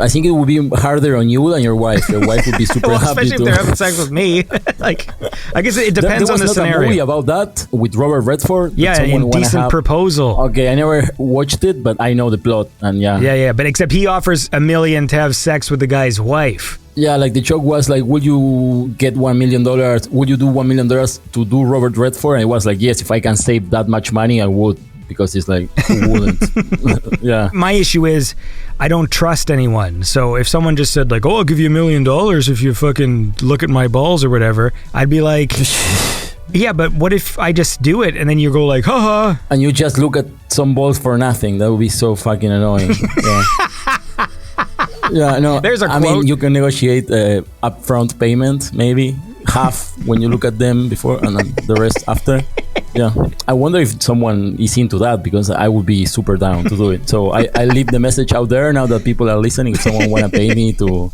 I think it would be harder on you than your wife. Your wife would be super happy. Especially if they're having sex with me. Like, I guess it depends on the scenario. There was a movie about that with Robert Redford. Yeah, Indecent Proposal. Okay, I never watched it, but I know the plot, and yeah. Yeah, but except he offers $1 million to have sex with the guy's wife. Yeah, like the joke was like, would you get $1 million? Would you do $1 million to do Robert Redford? And it was like, yes, if I can save that much money, I would. Because it's like, who wouldn't? Yeah. My issue is, I don't trust anyone. So if someone just said like, oh, I'll give you $1 million if you fucking look at my balls or whatever, I'd be like... Yeah, but what if I just do it and then you go like, haha. And you just look at some balls for nothing. That would be so fucking annoying. Yeah. Yeah, no. There's a quote. I mean, you can negotiate upfront payment, maybe half when you look at them before, and then the rest after. Yeah, I wonder if someone is into that, because I would be super down to do it. So I leave the message out there now that people are listening. If someone want to pay me to,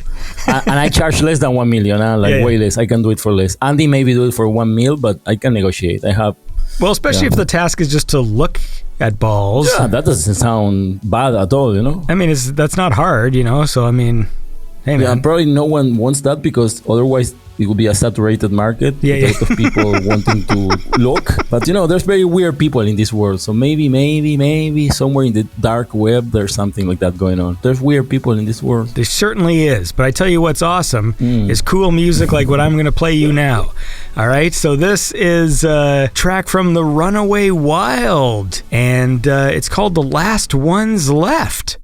and I charge less than $1 million, way less. I can do it for less. Andy maybe do it for $1 million, but I can negotiate. I have. Well, especially if the task is just to look at balls. Yeah, that doesn't sound bad at all, you know? I mean, that's not hard, you know? So, I mean, hey, man. Yeah, probably no one wants that, because otherwise it would be a saturated market. Yeah, a lot of people wanting to look. But, you know, there's very weird people in this world. So maybe somewhere in the dark web, there's something like that going on. There's weird people in this world. There certainly is. But I tell you what's awesome is cool music like what I'm going to play you now. All right, so this is a track from The Runaway Wild, and it's called The Last Ones Left.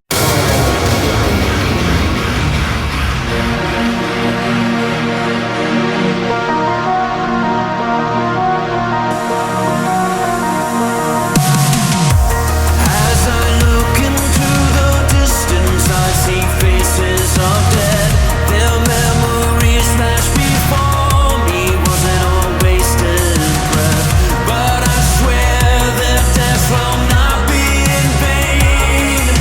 But I swear that death will not be in vain.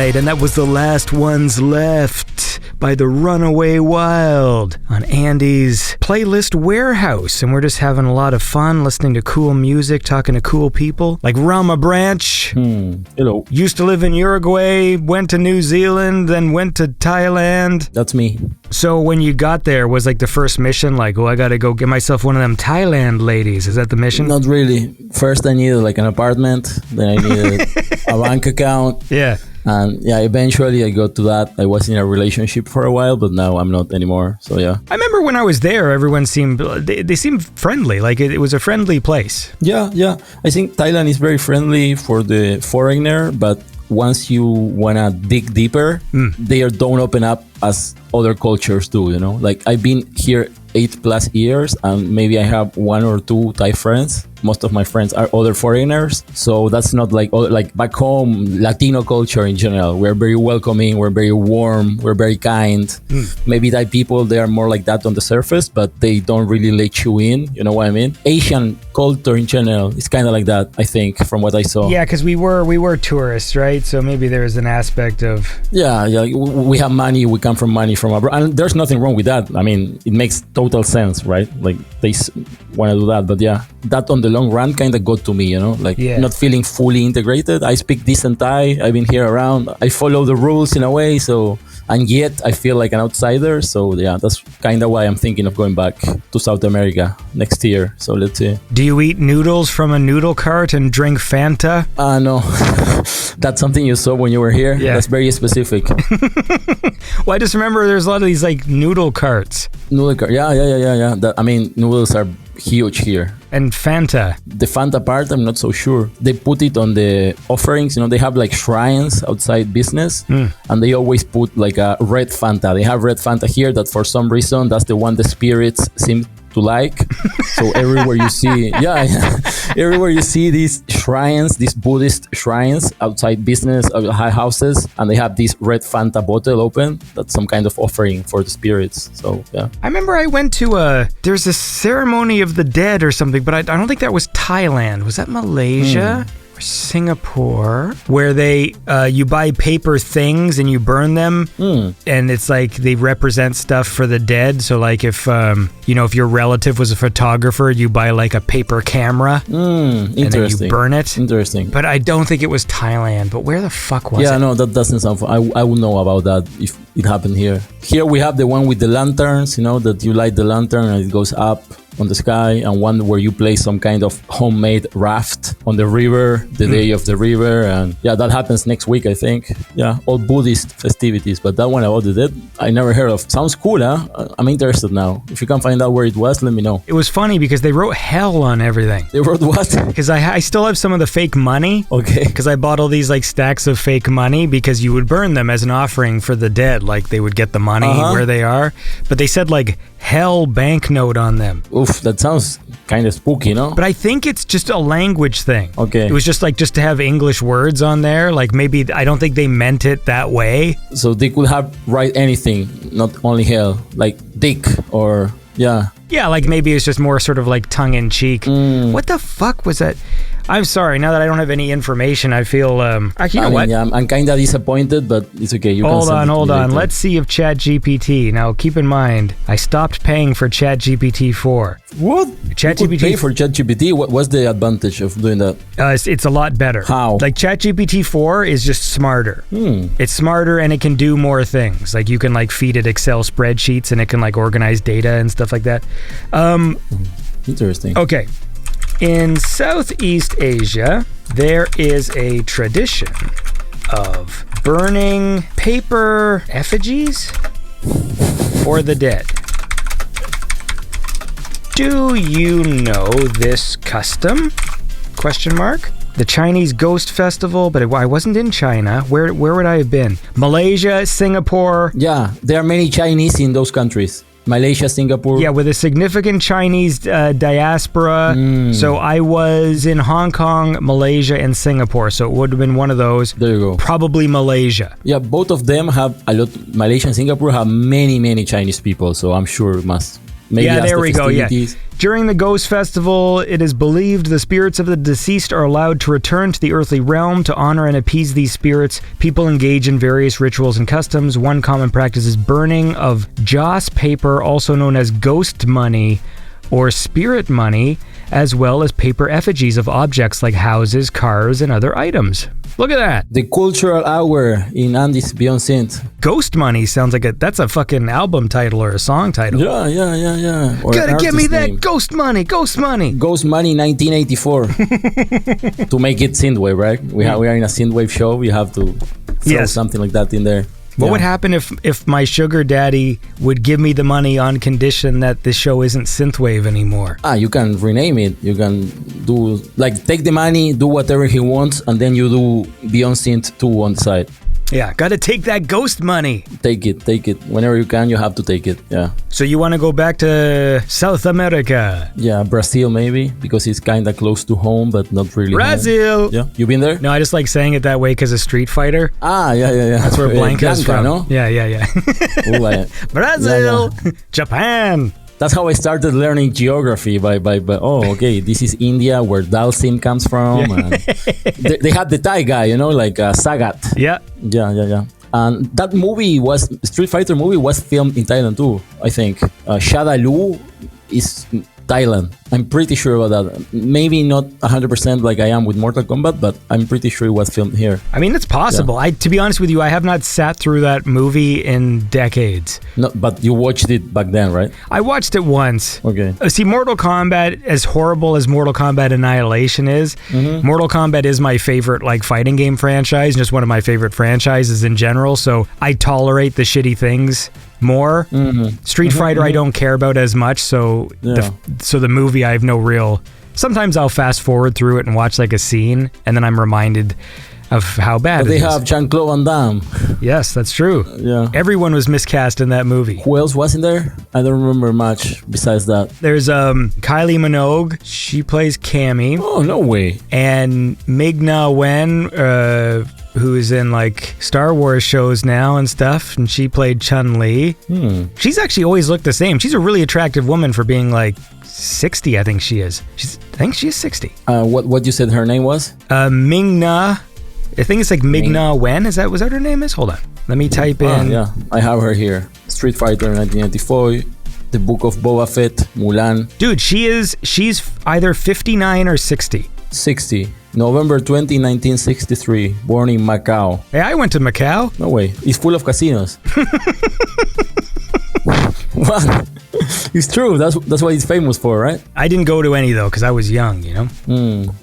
right, and that was The Last Ones Left by the Runaway Wild on Andy's playlist Warehouse. And we're just having a lot of fun listening to cool music, talking to cool people like Rama Branch. Hello. Used to live in Uruguay, went to New Zealand, then went to Thailand. That's me. So when you got there, was like the first mission like, oh, I gotta go get myself one of them Thailand ladies. Is that the mission? Not really. First I needed like an apartment, then I needed a bank account. Yeah. And yeah, eventually I got to that. I was in a relationship for a while, but now I'm not anymore. So yeah. I remember when I was there, everyone seemed, they seemed friendly. Like it was a friendly place. Yeah. I think Thailand is very friendly for the foreigner, but once you wanna dig deeper, they don't open up as other cultures do, you know? Like I've been here 8+ years and maybe I have 1 or 2 Thai friends. Most of my friends are other foreigners. So that's not like back home, Latino culture in general. We're very welcoming, we're very warm, we're very kind. Maybe Thai people, they are more like that on the surface, but they don't really let you in, you know what I mean? Asian culture in general is kind of like that, I think, from what I saw. Yeah, because we were tourists, right? So maybe there's an aspect of... Yeah, we have money, we come from money from abroad. And there's nothing wrong with that. I mean, it makes total sense, right? Like they want to do that. But yeah, that on the long run kind of got to me, you know, like not feeling fully integrated. I speak decent Thai. I've been here around. I follow the rules in a way. So, and yet I feel like an outsider. So yeah, that's kind of why I'm thinking of going back to South America next year. So let's see. Do you eat noodles from a noodle cart and drink Fanta? No. That's something you saw when you were here? Yeah. That's very specific. Well, I just remember there's a lot of these like noodle carts. Noodle cart. Yeah. I mean, noodles are huge here. And Fanta. The Fanta part, I'm not so sure. They put it on the offerings. You know, they have like shrines outside business. And they always put like a red Fanta. They have red Fanta here that for some reason, that's the one the spirits seem to like. So everywhere you see, everywhere you see these shrines, these Buddhist shrines outside business, high houses, and they have this red Fanta bottle open. That's some kind of offering for the spirits. So yeah. I remember I went to there's a ceremony of the dead or something, but I don't think that was Thailand. Was that Malaysia? Or Singapore, where they you buy paper things and you burn them, and it's like they represent stuff for the dead. So like if if your relative was a photographer, you buy like a paper camera, interesting, and then you burn it. Interesting. But I don't think it was Thailand. But where the fuck was it? Yeah, no, that doesn't sound fun. I would know about that if it happened here. Here we have the one with the lanterns, you know, that you light the lantern and it goes up on the sky, and one where you play some kind of homemade raft on the river, the day of the river, and yeah, that happens next week, I think. Yeah, all Buddhist festivities, but that one about the dead, I never heard of. Sounds cool, huh? I'm interested now. If you can find out where it was, let me know. It was funny because they wrote hell on everything. They wrote what? Because I still have some of the fake money. Okay. Because I bought all these like stacks of fake money because you would burn them as an offering for the dead, like they would get the money where they are. But they said like hell banknote on them. Oof, that sounds kind of spooky, no? But I think it's just a language thing. Okay. It was just to have English words on there. Like maybe, I don't think they meant it that way. So they could have write anything, not only hell, like dick or, yeah. Yeah, like maybe it's just more sort of like tongue-in-cheek. What the fuck was that? I'm sorry, now that I don't have any information, I feel... what? Yeah, I'm kind of disappointed, but it's okay. Hold on. Let's see if ChatGPT... Now, keep in mind, I stopped paying for ChatGPT 4. What? ChatGPT... You could pay for ChatGPT? What's the advantage of doing that? It's a lot better. How? Like, ChatGPT 4 is just smarter. It's smarter and it can do more things. Like, you can, like, feed it Excel spreadsheets and it can, like, organize data and stuff like that. Interesting. Okay. In Southeast Asia, there is a tradition of burning paper effigies for the dead. Do you know this custom? ? The Chinese Ghost Festival, but I wasn't in China. Where would I have been? Malaysia, Singapore. Yeah, there are many Chinese in those countries. Malaysia, Singapore. Yeah, with a significant Chinese diaspora. So I was in Hong Kong, Malaysia, and Singapore. So it would have been one of those. There you go. Probably Malaysia. Yeah, both of them have a lot. Malaysia and Singapore have many, many Chinese people. So I'm sure it must Maybe Yeah, that's there the we go. Yeah. festivities. During the Ghost Festival, it is believed the spirits of the deceased are allowed to return to the earthly realm. To honor and appease these spirits, people engage in various rituals and customs. One common practice is burning of joss paper, also known as ghost money or spirit money, as well as paper effigies of objects like houses, cars, and other items. Look at that. The cultural hour in Andy's Beyond Synth. Ghost money sounds like that's a fucking album title or a song title. Yeah. Or Gotta an give me artist that name. ghost money, ghost money. Ghost Money 1984. To make it synthwave, right? We are in a synthwave show. We have to throw Yes. something like that in there. What Yeah. would happen if my sugar daddy would give me the money on condition that this show isn't synthwave anymore? You can rename it. You can do, like, take the money, do whatever he wants, and then you do Beyond Synth 2 on the side. Yeah, gotta take that ghost money. Take it. Whenever you can, you have to take it. Yeah. So you want to go back to South America? Yeah, Brazil maybe, because it's kind of close to home, but not really home. Brazil! Yeah, you been there? No, I just like saying it that way because of Street Fighter. Yeah. That's where Blanca's from. no? Yeah. Ooh, Brazil! Yeah. Japan! That's how I started learning geography by okay, this is India where Dalsim comes from. And they had the Thai guy, like Sagat. Yeah. Yeah. And that Street Fighter movie was filmed in Thailand too, I think. Shadaloo is Thailand. I'm pretty sure about that. Maybe not 100% like I am with Mortal Kombat, but I'm pretty sure it was filmed here. I mean, it's possible. Yeah. To be honest with you, I have not sat through that movie in decades. No, but you watched it back then, right? I watched it once. Okay. See, Mortal Kombat, as horrible as Mortal Kombat Annihilation is, Mortal Kombat is my favorite fighting game franchise, and just one of my favorite franchises in general, so I tolerate the shitty things more. Street Fighter I don't care about as much, so the movie I have no real... Sometimes I'll fast forward through it and watch a scene, and then I'm reminded of how bad But it they is. have Jean-Claude Van Damme. Yes, that's true. Yeah. Everyone was miscast in that movie. Who else was in there? I don't remember much besides that. There's Kylie Minogue. She plays Cammy. Oh, no way. And Ming-Na Wen, who is in Star Wars shows now and stuff, and she played Chun-Li. She's actually always looked the same. She's a really attractive woman for being 60, I think she is. I think she is 60. What you said her name was? Ming-Na. I think it's Ming-Na Wen. Was that her name is? Hold on. Let me type in. Yeah, I have her here. Street Fighter 1994, The Book of Boba Fett, Mulan. Dude, she's either 59 or 60. 60. November 20, 1963. Born in Macau. Hey, I went to Macau. No way. It's full of casinos. What? It's true. That's what it's famous for, right? I didn't go to any though because I was young,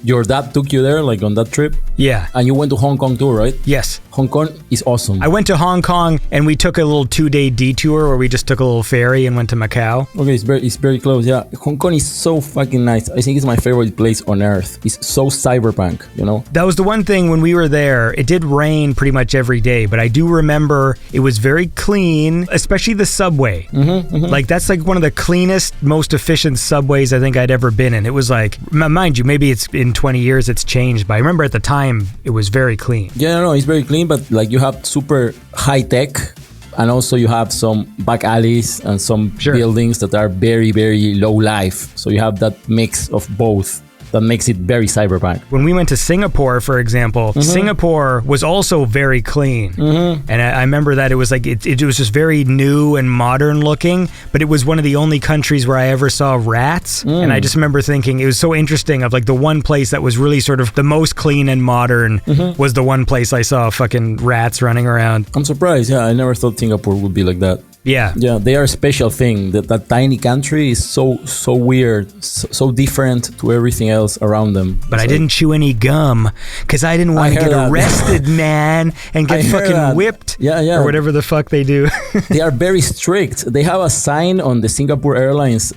Your dad took you there, on that trip? Yeah. And you went to Hong Kong too, right? Yes. Hong Kong is awesome. I went to Hong Kong and we took a little 2-day detour where we just took a little ferry and went to Macau. Okay, it's very close. Yeah, Hong Kong is so fucking nice. I think it's my favorite place on earth. It's so cyberpunk, That was the one thing when we were there. It did rain pretty much every day, but I do remember it was very clean, especially the subway. That's one of the cleanest, most efficient subways I think I'd ever been in. It was mind you, maybe it's in 20 years it's changed, but I remember at the time it was very clean. Yeah, no, it's very clean, but you have super high tech, and also you have some back alleys and some buildings that are very, very low life. So you have that mix of both. That makes it very cyberpunk. When we went to Singapore, for example, Singapore was also very clean. And I remember that it was it was just very new and modern looking, but it was one of the only countries where I ever saw rats. And I just remember thinking it was so interesting of the one place that was really sort of the most clean and modern was the one place I saw fucking rats running around. I'm surprised. Yeah, I never thought Singapore would be like that. Yeah. Yeah, they are a special thing. That tiny country is so weird, so different to everything else around them. But I didn't chew any gum because I didn't want to get arrested, man, and get fucking whipped. Yeah. Or whatever the fuck they do. They are very strict. They have a sign on the Singapore Airlines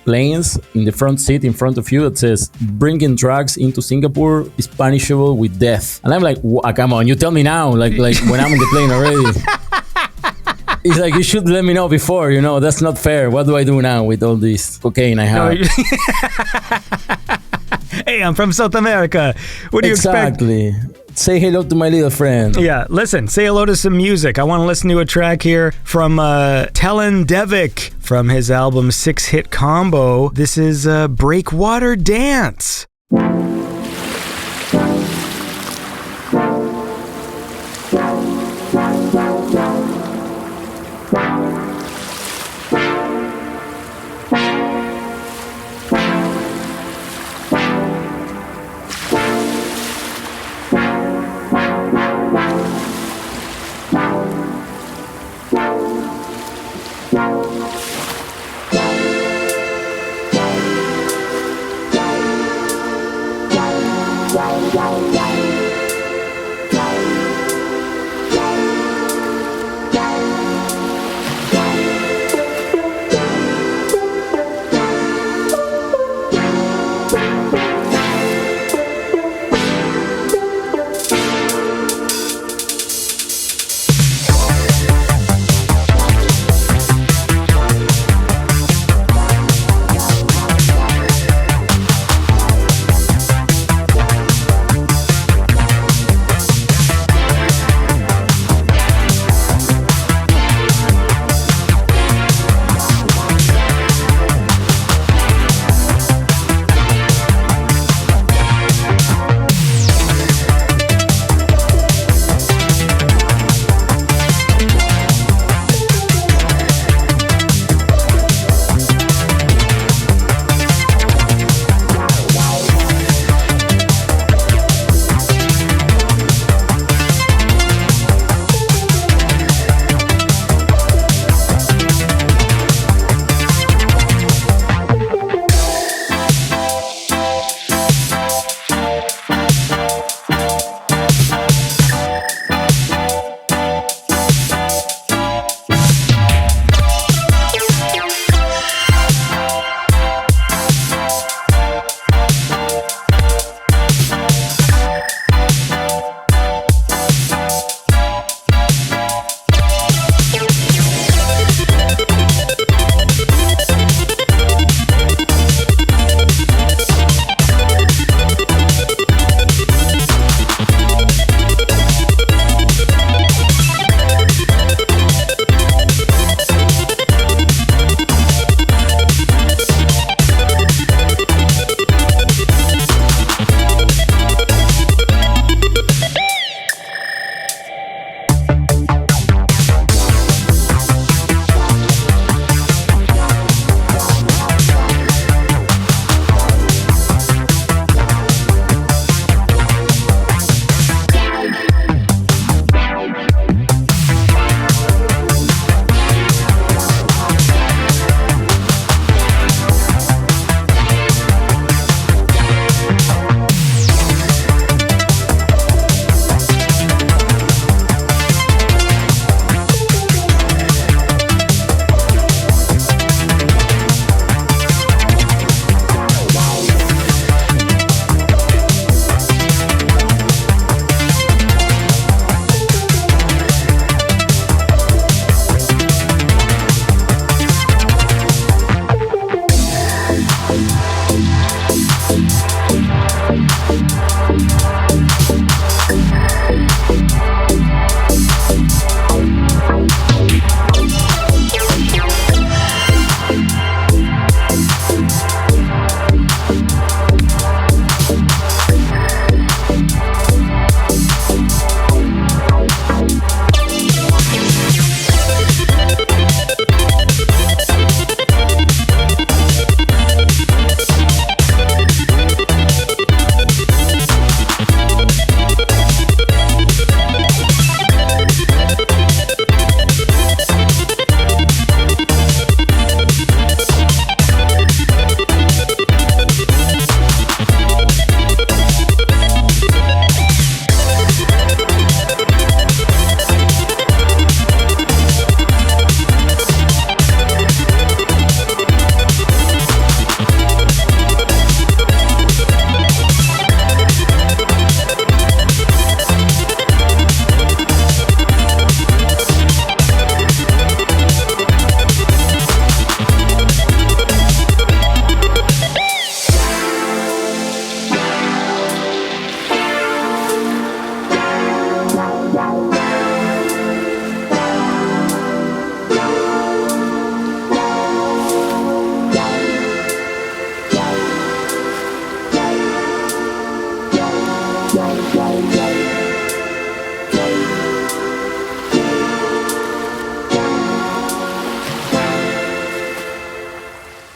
planes in the front seat in front of you that says, bringing drugs into Singapore is punishable with death. And I'm like, come on, you tell me now, when I'm on the plane already. It's you should let me know before, that's not fair. What do I do now with all this cocaine I have? Hey, I'm from South America. What do you expect? Exactly. say hello to my little friend. Yeah, listen, say hello to some music. I want to listen to a track here from Telan Devik from his album 6-Hit Combo. This is Breakwater Dance.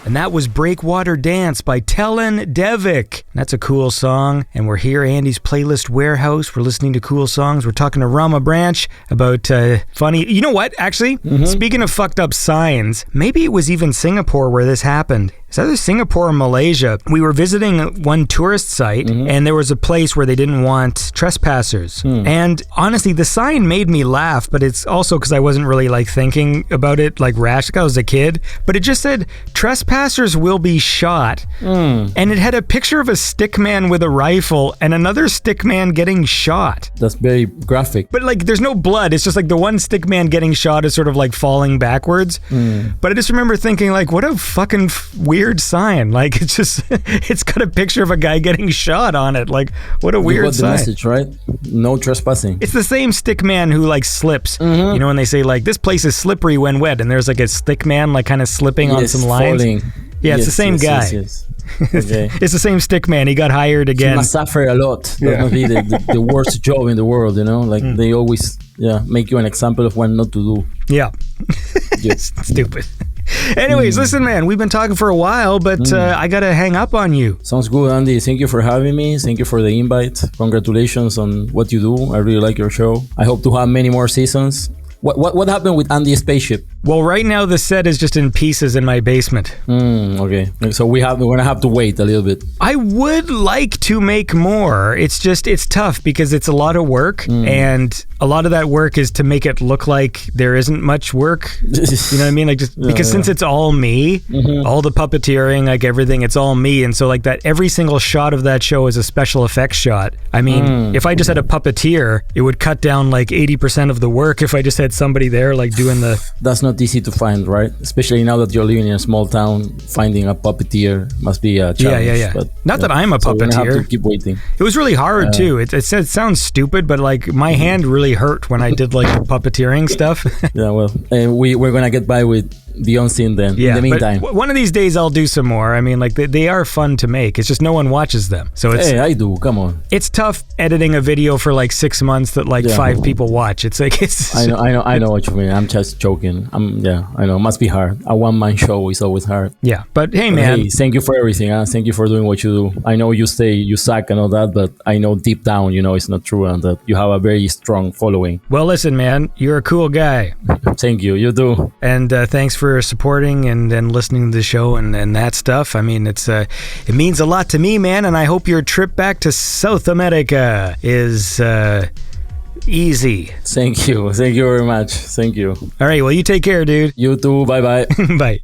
And that was Breakwater Dance by Telan Devik. That's a cool song. And we're here, Andy's Playlist Warehouse. We're listening to cool songs. We're talking to Rama Branch about funny... You know what, actually? Speaking of fucked up signs, maybe it was even Singapore where this happened. It's either Singapore or Malaysia. We were visiting one tourist site, and there was a place where they didn't want trespassers. And honestly, the sign made me laugh, but it's also because I wasn't really like thinking about it like rash. I was a kid, but it just said trespassers will be shot, and it had a picture of a stick man with a rifle and another stick man getting shot. That's very graphic. But like, there's no blood. It's just like the one stick man getting shot is sort of like falling backwards. But I just remember thinking like, what a fucking weird sign. Like, it's just, it's got a picture of a guy getting shot on it. Like, what a weird sign. The message, right? No trespassing. It's the same stick man who like slips. You know, when they say like, this place is slippery when wet, and there's like a stick man like kind of slipping on some lines. Falling. Yeah, it's the same guy. Yes. Okay. It's the same stick man. He got hired again. He must suffer a lot. That must be the worst job in the world, you know? Like, they always make you an example of what not to do. Yeah. Stupid. Anyways, listen, man, we've been talking for a while, but I gotta hang up on you. Sounds good, Andy. Thank you for having me. Thank you for the invite. Congratulations on what you do. I really like your show. I hope to have many more seasons. What happened with Andy's spaceship? Well, right now the set is just in pieces in my basement. Okay. So we're gonna have to wait a little bit. I would like to make more. It's tough because it's a lot of work, and a lot of that work is to make it look like there isn't much work. You know what I mean? Like, just because since it's all me, all the puppeteering, like everything, it's all me, and so like that every single shot of that show is a special effects shot. I mean, if I just had a puppeteer, it would cut down like 80% of the work if I just had somebody there like doing the... That's not easy to find, right? Especially now that you're living in a small town, finding a puppeteer must be a challenge. Yeah. But, not that I'm a puppeteer. So we're gonna have to keep waiting. It was really hard too. It sounds stupid, but like my hand really hurt when I did like the puppeteering stuff. Yeah, well, we're gonna get by with Beyond Synth then. Yeah, in the meantime, one of these days I'll do some more. I mean, like they are fun to make. It's just no one watches them. So it's... Hey, I do. Come on. It's tough editing a video for like 6 months that like 5 people watch. It's like it's... I know what you mean. I'm just joking. I know. It must be hard. A one-man show is always hard. Yeah, but hey, man. Hey, thank you for everything. Thank you for doing what you do. I know you say you suck and all that, but I know deep down, you know, it's not true and that you have a very strong following. Well, listen, man, you're a cool guy. Thank you. You do. And thanks for supporting and listening to the show and that stuff. I mean, it means a lot to me, man, and I hope your trip back to South America is... easy. Thank you very much. Thank you. All right, well, you take care, dude. You too. Bye. Bye.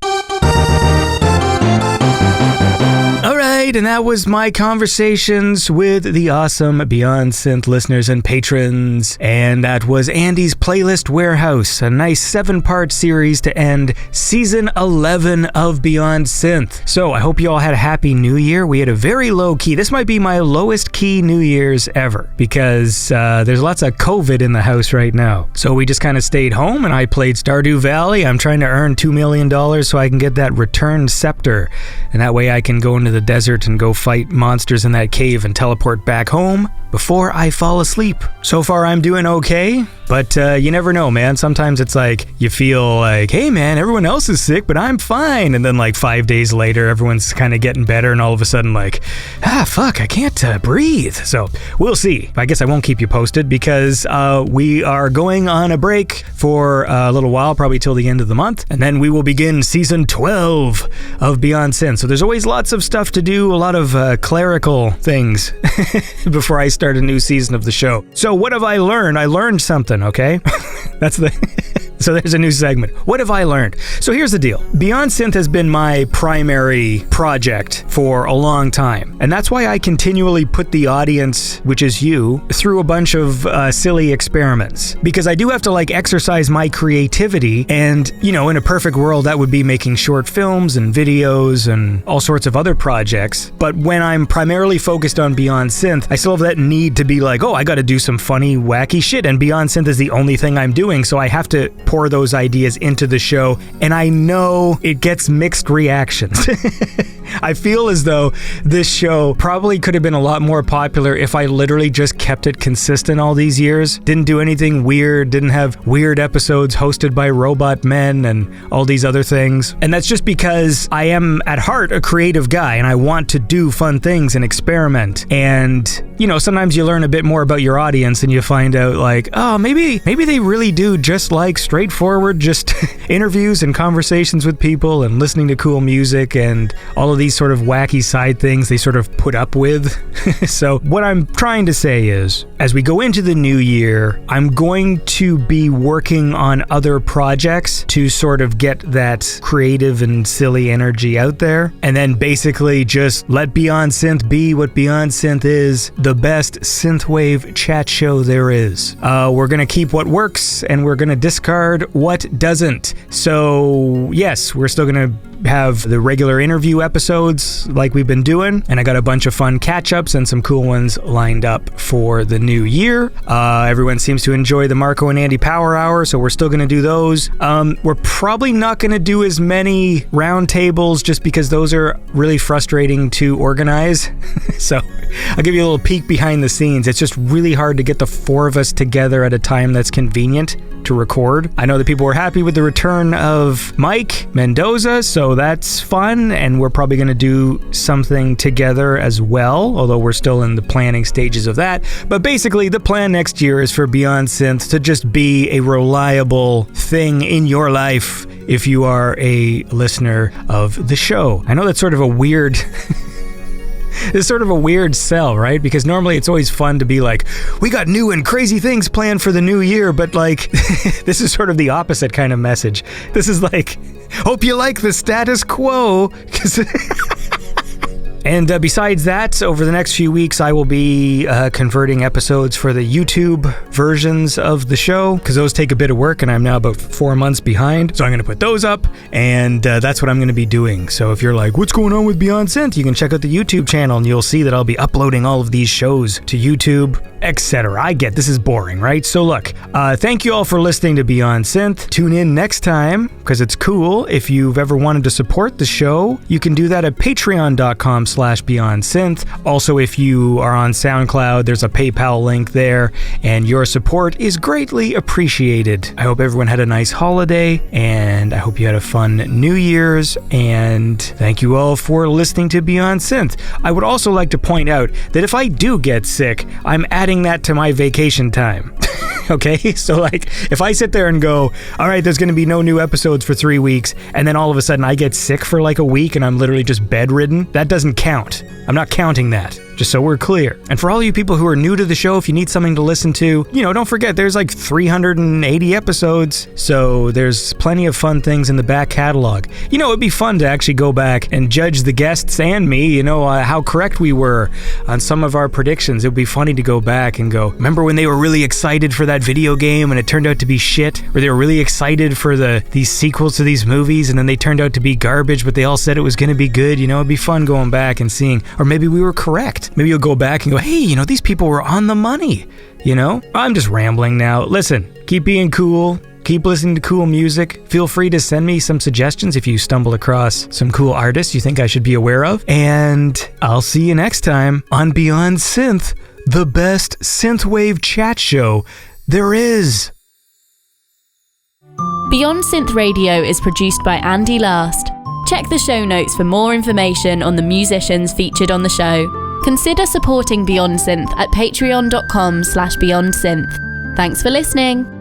All right, and that was my conversations with the awesome Beyond Synth listeners and patrons. And that was Andy's Playlist Warehouse, a nice 7-part series to end Season 11 of Beyond Synth. So I hope you all had a happy New Year. We had a very low key. This might be my lowest key New Year's ever because there's lots of COVID in the house right now. So we just kind of stayed home and I played Stardew Valley. I'm trying to earn $2 million so I can get that returned scepter. And that way I can go into the desert and go fight monsters in that cave and teleport back home before I fall asleep. So far I'm doing okay, but you never know, man. Sometimes it's like you feel like, hey man, everyone else is sick, but I'm fine. And then like 5 days later, everyone's kind of getting better and all of a sudden like, fuck, I can't breathe. So we'll see. I guess I won't keep you posted because we are going on a break for a little while, probably till the end of the month. And then we will begin season 12 of Beyond Synth. So there's always lots of stuff to do, a lot of clerical things before I start a new season of the show. So what have I learned? I learned something, okay? That's the... So there's a new segment. What have I learned? So here's the deal. Beyond Synth has been my primary project for a long time. And that's why I continually put the audience, which is you, through a bunch of silly experiments. Because I do have to like exercise my creativity. And, you know, in a perfect world, that would be making short films and videos and all sorts of other projects. But when I'm primarily focused on Beyond Synth, I still have that need to be like, oh, I got to do some funny, wacky shit. And Beyond Synth is the only thing I'm doing. So I have to pour those ideas into the show, and I know it gets mixed reactions. I feel as though this show probably could have been a lot more popular if I literally just kept it consistent all these years. Didn't do anything weird, didn't have weird episodes hosted by robot men and all these other things. And that's just because I am at heart a creative guy and I want to do fun things and experiment. And, you know, sometimes you learn a bit more about your audience and you find out like, oh, maybe they really do just like straightforward just interviews and conversations with people and listening to cool music and all of these sort of wacky side things they sort of put up with. So what I'm trying to say is, as we go into the new year, I'm going to be working on other projects to sort of get that creative and silly energy out there, and then basically just let Beyond Synth be what Beyond Synth is, the best synthwave chat show there is. We're gonna keep what works and we're gonna discard what doesn't. So yes, we're still gonna have the regular interview episodes like we've been doing, and I got a bunch of fun catch-ups and some cool ones lined up for the new year. Everyone seems to enjoy the Marco and Andy Power Hour, so we're still gonna do those. We're probably not gonna do as many roundtables just because those are really frustrating to organize. So I'll give you a little peek behind the scenes. It's just really hard to get the four of us together at a time that's convenient to record. I know that people were happy with the return of Mike Mendoza, so that's fun, and we're probably going to do something together as well, although we're still in the planning stages of that. But basically, the plan next year is for Beyond Synth to just be a reliable thing in your life if you are a listener of the show. I know that's sort of a weird... It's sort of a weird sell, right? Because normally it's always fun to be like, we got new and crazy things planned for the new year, but like, this is sort of the opposite kind of message. This is like, hope you like the status quo. And besides that, over the next few weeks, I will be converting episodes for the YouTube versions of the show, because those take a bit of work, and I'm now about 4 months behind. So I'm going to put those up, and that's what I'm going to be doing. So if you're like, what's going on with Beyond Synth? You can check out the YouTube channel, and you'll see that I'll be uploading all of these shows to YouTube, etc. I get this is boring, right? So look, thank you all for listening to Beyond Synth. Tune in next time, because it's cool. If you've ever wanted to support the show, you can do that at patreon.com/Beyond Synth. Also, if you are on SoundCloud, there's a PayPal link there, and your support is greatly appreciated. I hope everyone had a nice holiday, and I hope you had a fun New Year's, and thank you all for listening to Beyond Synth. I would also like to point out that if I do get sick, I'm adding that to my vacation time. Okay, so like if I sit there and go, all right, there's going to be no new episodes for 3 weeks, and then all of a sudden I get sick for like a week and I'm literally just bedridden, that doesn't count. I'm not counting that, just so we're clear. And for all you people who are new to the show, if you need something to listen to, you know, don't forget there's like 380 episodes, so there's plenty of fun things in the back catalog. You know, it'd be fun to actually go back and judge the guests and me, you know, how correct we were on some of our predictions. It would be funny to go back and go, remember when they were really excited for that video game and it turned out to be shit? Or they were really excited for these sequels to these movies and then they turned out to be garbage, but they all said it was going to be good. You know, it'd be fun going back and seeing, or maybe we were correct. Maybe you'll go back and go, hey, you know, these people were on the money, you know? I'm just rambling now. Listen, keep being cool. Keep listening to cool music. Feel free to send me some suggestions if you stumble across some cool artists you think I should be aware of. And I'll see you next time on Beyond Synth, the best synthwave chat show there is. Beyond Synth Radio is produced by Andy Last. Check the show notes for more information on the musicians featured on the show. Consider supporting Beyond Synth at patreon.com/BeyondSynth. Thanks for listening.